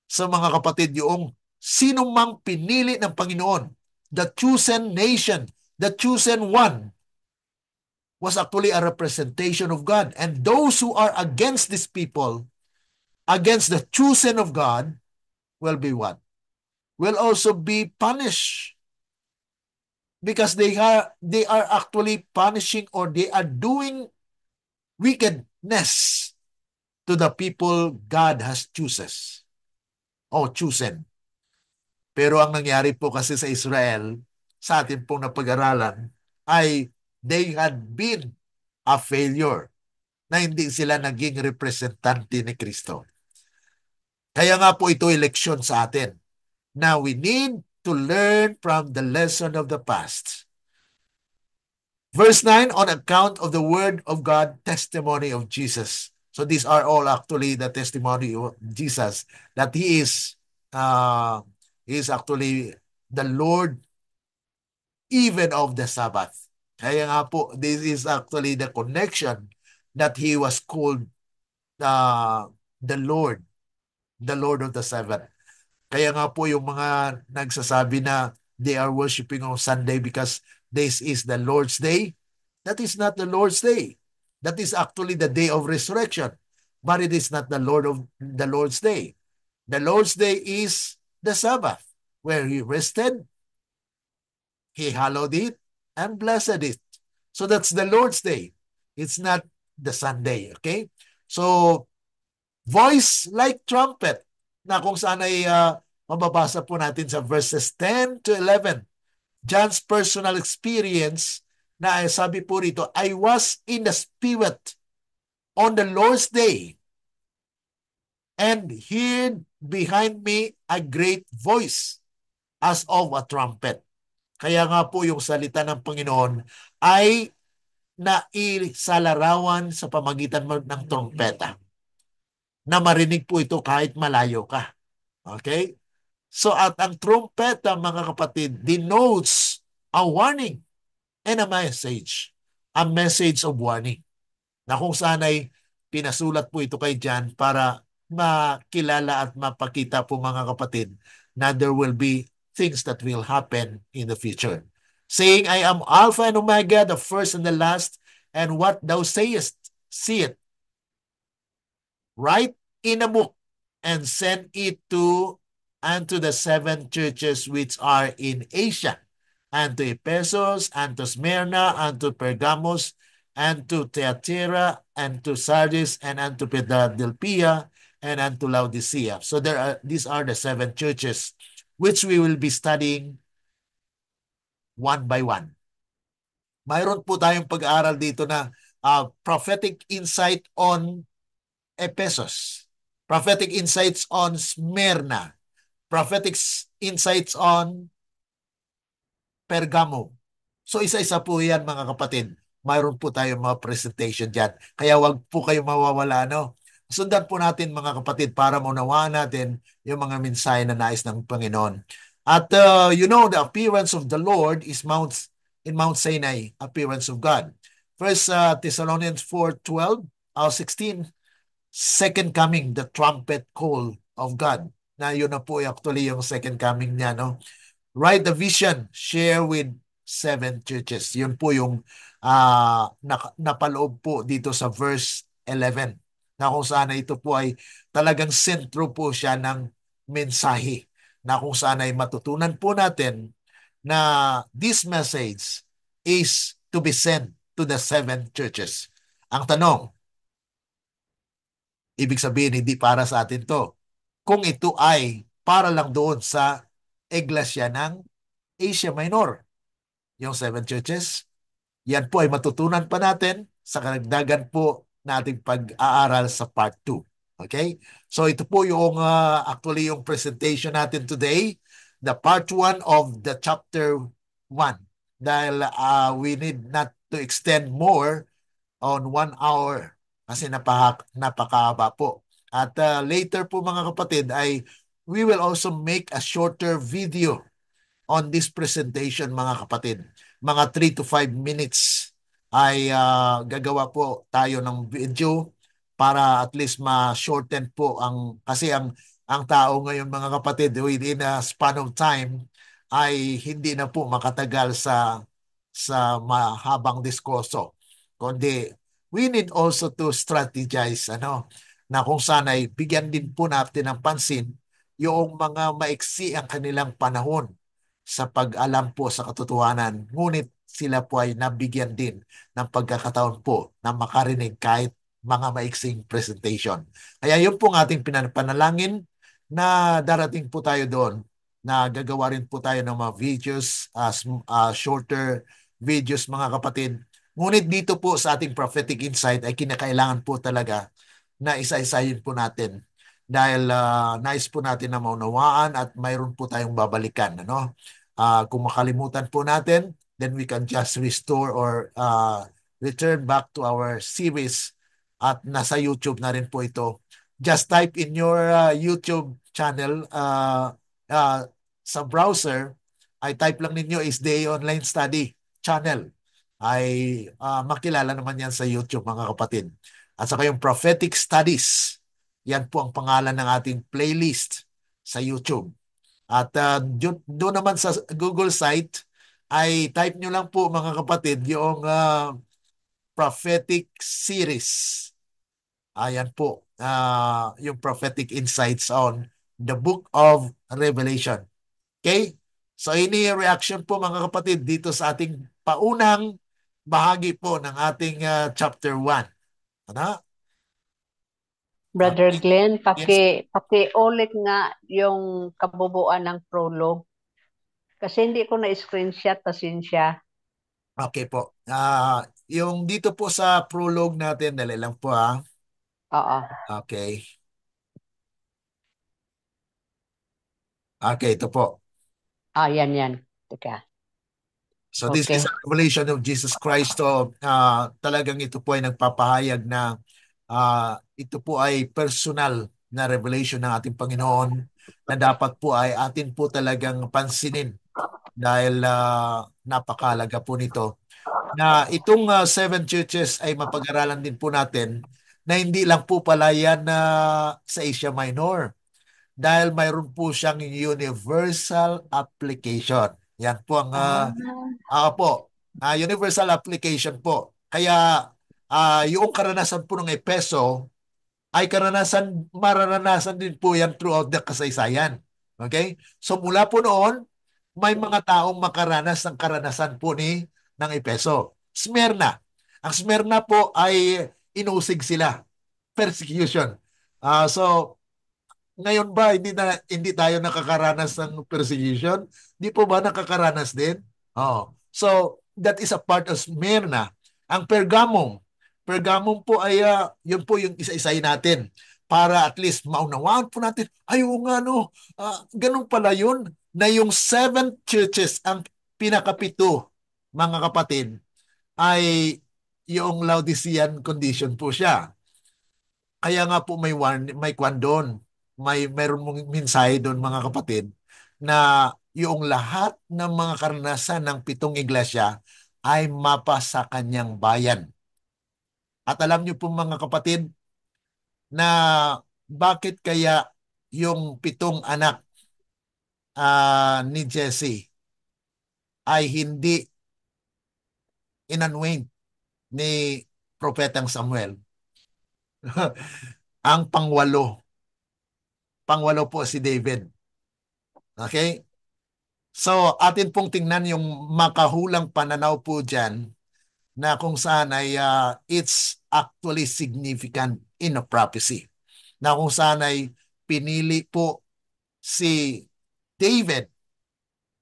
So mga kapatid, yung sino mang pinili ng Panginoon, the chosen nation, the chosen one, was actually a representation of God. And those who are against these people, against the chosen of God, will be what? Will also be punished. Because they are actually punishing or they are doing wickedness to the people God has chosen. Pero ang nangyari po kasi sa Israel, sa atin pong napag-aralan, ay they had been a failure na hindi sila naging representante ni Kristo. Kaya nga po ito eleksyon sa atin. Now we need to learn from the lesson of the past. Verse 9, on account of the word of God, testimony of Jesus. So these are all actually the testimony of Jesus, that He is actually the Lord even of the Sabbath. Kaya nga po, this is actually the connection that He was called the Lord of the Sabbath. Kaya nga po yung mga nagsasabi na they are worshiping on Sunday because this is the Lord's Day. That is not the Lord's Day. That is actually the day of resurrection. But it is not the Lord's Day. The Lord's Day is the Sabbath, where He rested, He hallowed it, and blessed it. So that's the Lord's Day. It's not the Sunday, okay? So, voice like trumpet, na kung saan ay mababasa po natin sa verses 10 to 11. John's personal experience na sabi po rito, I was in the Spirit on the Lord's Day and heard behind me a great voice as of a trumpet. Kaya nga po yung salita ng Panginoon ay naisalarawan sa pamagitan ng trompeta. Na marinig po ito kahit malayo ka. Okay? So at ang trompeta, mga kapatid, denotes a warning and a message. A message of warning. Na kung saan ay pinasulat po ito kay John para makilala at mapakita po mga kapatid na there will be things that will happen in the future. Saying, I am Alpha and Omega, the first and the last, and what thou sayest, see it. Write in a book and send it unto the 7 churches which are in Asia, and to Ephesus, and to Smyrna, and to Pergamos, and to Thyatira, and to Sardis, and unto Philadelphia, and unto Laodicea. So these are the 7 churches which we will be studying one by one. Mayroon po tayong pag-aaral dito na prophetic insight on Ephesus, prophetic insights on Smyrna, prophetic insights on Pergamo. So isa-isa po yan mga kapatid. Mayroon po tayong mga presentation dyan. Kaya wag po kayong mawawala. No? Sundan po natin mga kapatid para maunawaan natin yung mga mensahe na nais ng Panginoon. At the appearance of the Lord is Mount in Mount Sinai appearance of God. First Thessalonians 4:12, 16, second coming, the trumpet call of God. Na yun na po actually yung second coming niya, no? Write the vision, share with seven churches. Yun po yung napaloob po dito sa verse 11 na kung saan ito po ay talagang sentro po siya ng mensahe na kung saan ay matutunan po natin na this message is to be sent to the seven churches. Ang tanong, ibig sabihin hindi para sa atin to. Kung ito ay para lang doon sa iglesia ng Asia Minor, yung seven churches, yan po ay matutunan pa natin sa karagdagan po nating pag-aaral sa part 2. Okay? So ito po yung actually yung presentation natin today, the part 1 of the chapter 1. Dahil we need not to extend more on 1 hour kasi napakahaba po. At later po mga kapatid ay we will also make a shorter video on this presentation mga kapatid. Mga 3 to 5 minutes ay gagawa po tayo ng video para at least ma-shorten po kasi ang tao ngayon mga kapatid within a span of time ay hindi na po makatagal sa mahabang diskurso. Kundi we need also to strategize na kung saan ay bigyan din po natin ng pansin yung mga maiksi ang kanilang panahon sa pag-alam po sa katotohanan. Ngunit sila po ay nabigyan din ng pagkakataon po na makarinig kahit mga maiksing presentation. Kaya yun po ang ating pinapanalangin na darating po tayo doon na gagawa rin po tayo ng mga videos, shorter videos mga kapatid. Ngunit dito po sa ating prophetic insight ay kinakailangan po talaga na isa-isahin po natin dahil nais po natin na maunawaan at mayroon po tayong babalikan. Kung makalimutan po natin, then we can just restore or return back to our series at nasa YouTube na rin po ito. Just type in your YouTube channel sa browser, ay type lang ninyo is Day Online Study channel. Ay makilala naman yan sa YouTube mga kapatid. At saka yung Prophetic Studies, yan po ang pangalan ng ating playlist sa YouTube. At doon naman sa Google site, ay type nyo lang po mga kapatid yung prophetic series. Ayan po, yung prophetic insights on the book of Revelation. Okay? So ini reaction po mga kapatid dito sa ating paunang bahagi po ng ating chapter 1. Ano? Brother Glenn, Yes. paki-ulit nga yung kabubuan ng prologue. Kasi hindi ko na-screenshot, pasensya. Okay po. Yung dito po sa prologue natin, dali lang po ha. Oo. Okay. Okay, ito po. Yan. Teka. So this is Okay. a revelation of Jesus Christ. So talagang ito po ay nagpapahayag na ito po ay personal na revelation ng ating Panginoon na dapat po ay atin po talagang pansinin dahil napakalaga po nito. Na itong seven churches ay mapag-aralan din po natin na hindi lang po pala yan sa Asia Minor dahil mayroon po siyang universal application. Yan po ang Ah, universal application po. Kaya yung karanasan po ng Epeso ay mararanasan din po yan throughout the kasaysayan. Okay? So mula po noon, may mga taong makaranas ng karanasan po ng Epeso. Smyrna. Ang Smyrna po ay inusig sila. Persecution. So ngayon ba hindi tayo nakakaranas ng persecution? Di po ba nakakaranas din? Oh. So that is a part of Smyrna. Ang Pergamum po ay yun po yung isa-isahin natin para at least maunawaan po natin, ay oo nga no, ganun pala yun na yung seven churches ang pinakapito mga kapatid ay yung Laodicean condition po siya. Kaya nga po may kwan doon. Mayroon mong mensahe doon mga kapatid na yung lahat ng mga karanasan ng 7 iglesia ay mapa sa kanyang bayan. At alam niyo po mga kapatid na bakit kaya yung 7 anak ni Jesse ay hindi inanwain ni Propetang Samuel. Ang pangwalo po si David. Okay? So, atin pong tingnan yung makahulang pananaw po dyan na kung saan ay it's actually significant in a prophecy. Na kung saan ay pinili po si David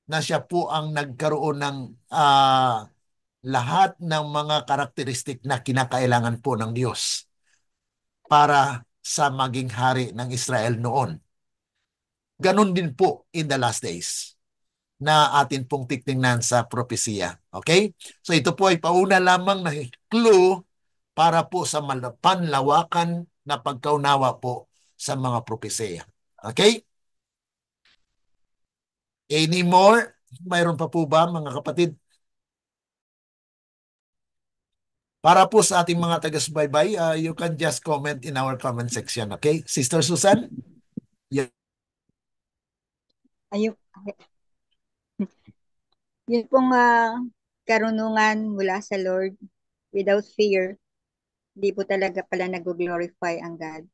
na siya po ang nagkaroon ng lahat ng mga karakteristik na kinakailangan po ng Diyos para sa maging hari ng Israel noon. Ganon din po in the last days na atin pong titingnan sa propesya. Okay? So ito po ay pauna lamang na clue para po sa panlawakan na pagkaunawa po sa mga propesya. Okay? Any more? Mayroon pa po ba mga kapatid? Para po sa ating mga taga-subaybay, you can just comment in our comment section. Okay? Sister Susan? Yeah. Ayun, yun pong karunungan mula sa Lord without fear, hindi po talaga pala nag-glorify ang God.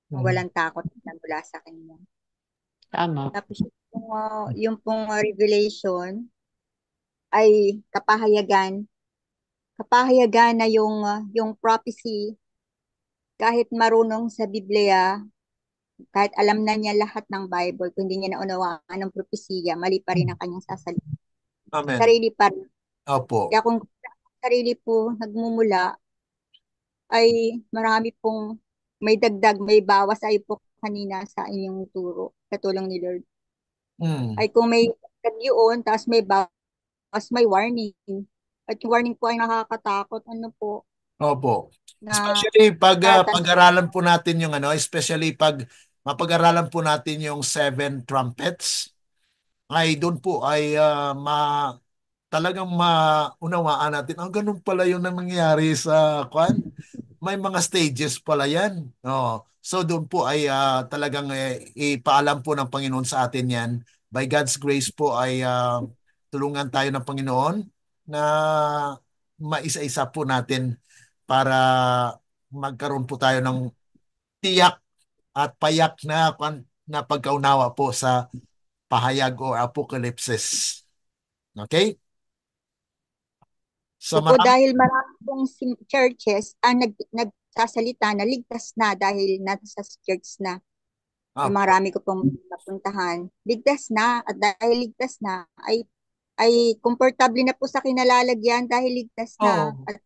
Walang takot na mula sa kanya. Tama. Tapos yung pong revelation ay kapahayagan na yung prophecy, kahit marunong sa Biblia, kahit alam na niya lahat ng Bible, kung hindi niya naunawaan ang propesya, mali pa rin ang kanyang sasalita. Amen. Sarili pa rin. Opo. Kaya kung sarili po nagmumula, ay marami pong may dagdag, may bawas ay po kanina sa inyong turo, sa tulong ni Lord. Ay kung may dagdag yun, tapos may bawas, may warning. At yung warning po ay nakakatakot. Ano po? Opo. Na, Especially pag pag-aralan po natin yung especially pag mapag-aralan po natin yung 7 trumpets, ay doon po ay talagang maunawaan natin, ganun pala yung nangyayari sa kwan. May mga stages pala yan. Oh. So doon po ay talagang ipaalam po ng Panginoon sa atin yan. By God's grace po ay tulungan tayo ng Panginoon na maisa-isa po natin para magkaroon po tayo ng tiyak at payak na pagkaunawa po sa pahayag o apocalypse. Okay? So, dahil marami pong churches ang nagsasalita na ligtas na dahil nasa church na. Yung marami ko pong napuntahan. Ligtas na, at dahil ligtas na, ay komportable na po sa kinalalagyan dahil ligtas na. At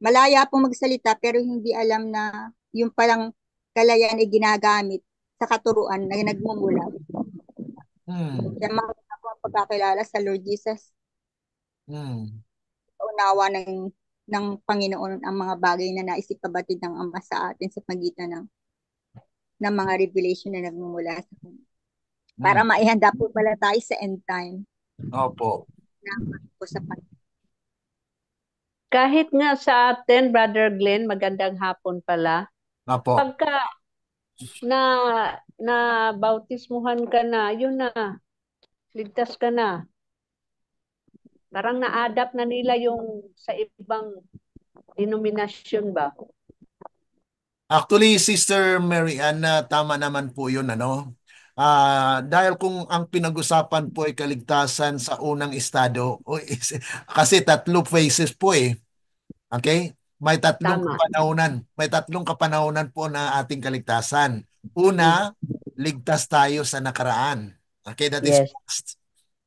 malaya pong magsalita pero hindi alam na yung palang kalayan ay ginagamit sa katuruan na nagmumula. Kaya makita po ang pagkakilala sa Lord Jesus. Unawa ng Panginoon ang mga bagay na naisipabati ng Ama sa atin sa pagitan ng mga revelation na nagmumula sa Kanya. Para maihanda po pala tayo sa end time. Opo. Kahit nga sa atin, Brother Glenn, magandang hapon pala. Opo. Pagka na bautismuhan ka na, yun na, ligtas ka na. Parang na-adapt na nila yung sa ibang denominasyon ba? Actually, Sister Mary Ann, tama naman po yun, dahil kung ang pinag-usapan po ay kaligtasan sa unang estado, kasi 3 phases po eh. Okay? May 3 kapanahunan. May 3 kapanahunan po na ating kaligtasan. Una, ligtas tayo sa nakaraan. Okay, that is past.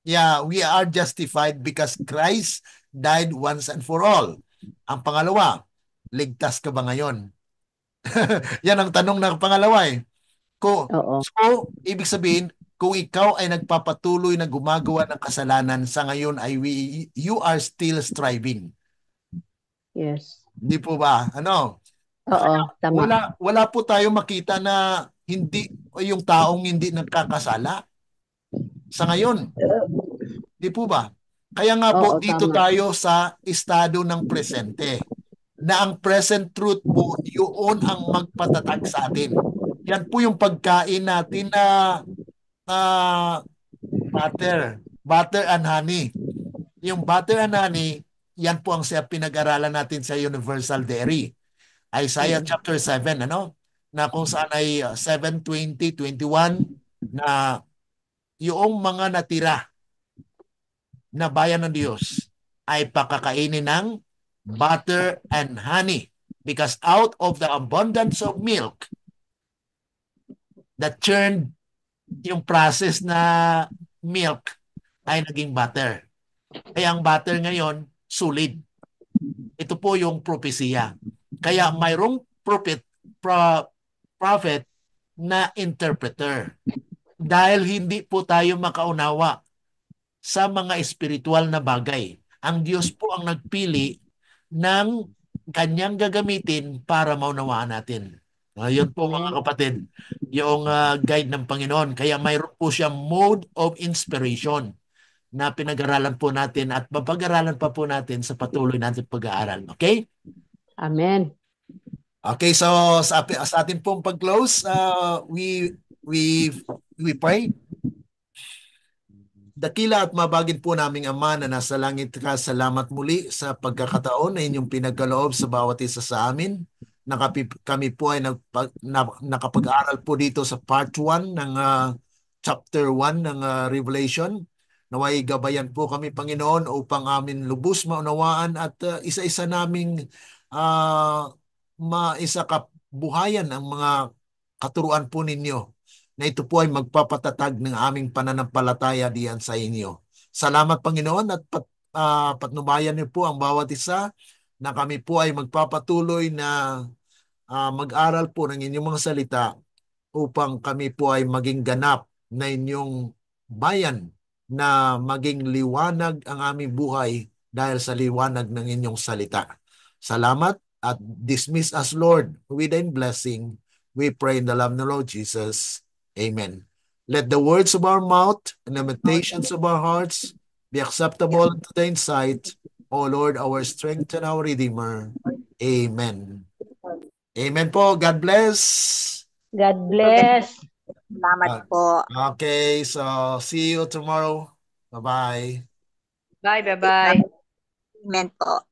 Yeah, we are justified because Christ died once and for all. Ang pangalawa, ligtas ka ba ngayon? Yan ang tanong ng pangalawa eh. So, ibig sabihin, kung ikaw ay nagpapatuloy na gumagawa ng kasalanan sa ngayon ay you are still striving. Yes. Hindi po ba? Ano? Oo, tama. Wala po tayo makita na hindi yung taong hindi nagkakasala. sa ngayon. Di po ba? Kaya nga po, Oo, dito tama. tayo sa estado ng presente. Na ang present truth po, yun ang magpatatag sa atin. Yan po yung pagkain natin na butter and honey. Yung butter and honey, yan po ang siya pinag-aralan natin sa Universal Dairy. Isaiah chapter 7, ano? Na kung saan ay 7:20-21 na yung mga natira na bayan ng Diyos ay pakakainin ng butter and honey. Because out of the abundance of milk that churned yung process na milk ay naging butter. Kaya ang butter ngayon, solid. Ito po yung propesya. Kaya mayroong prophet na interpreter. Dahil hindi po tayo makaunawa sa mga espiritual na bagay. Ang Diyos po ang nagpili ng kanyang gagamitin para maunawaan natin. Yun po mga kapatid, yung guide ng Panginoon. Kaya mayroon po siyang mode of inspiration na pinag-aralan po natin at papag-aralan pa po natin sa patuloy natin pag-aaral. Okay? Amen. Okay, so sa atin pong pag-close, we we pray. Dakila at mabagin po naming Ama na nasa langit ka, salamat muli sa pagkakataon na inyong pinagkaloob sa bawat isa sa amin. Kami po ay nakapag-aral po dito sa part 1 ng chapter 1 ng Revelation. Naway gabayan po kami, Panginoon, upang amin lubos maunawaan at isa-isa naming maisakabuhayan ang mga katuruan po ninyo na ito po ay magpapatatag ng aming pananampalataya diyan sa inyo. Salamat, Panginoon, at patnubayan niyo po ang bawat isa na kami po ay magpapatuloy na mag-aral po ng inyong mga salita upang kami po ay maging ganap na inyong bayan na maging liwanag ang aming buhay dahil sa liwanag ng inyong salita. Salamat at dismiss us, Lord, with thy blessing. We pray in the name of the Lord Jesus. Amen. Let the words of our mouth and the meditations of our hearts be acceptable to thine sight, O Lord, our strength and our Redeemer. Amen. Amen po. God bless. God bless. Salamat po. Okay, so see you tomorrow. Bye-bye. Bye. Amen po.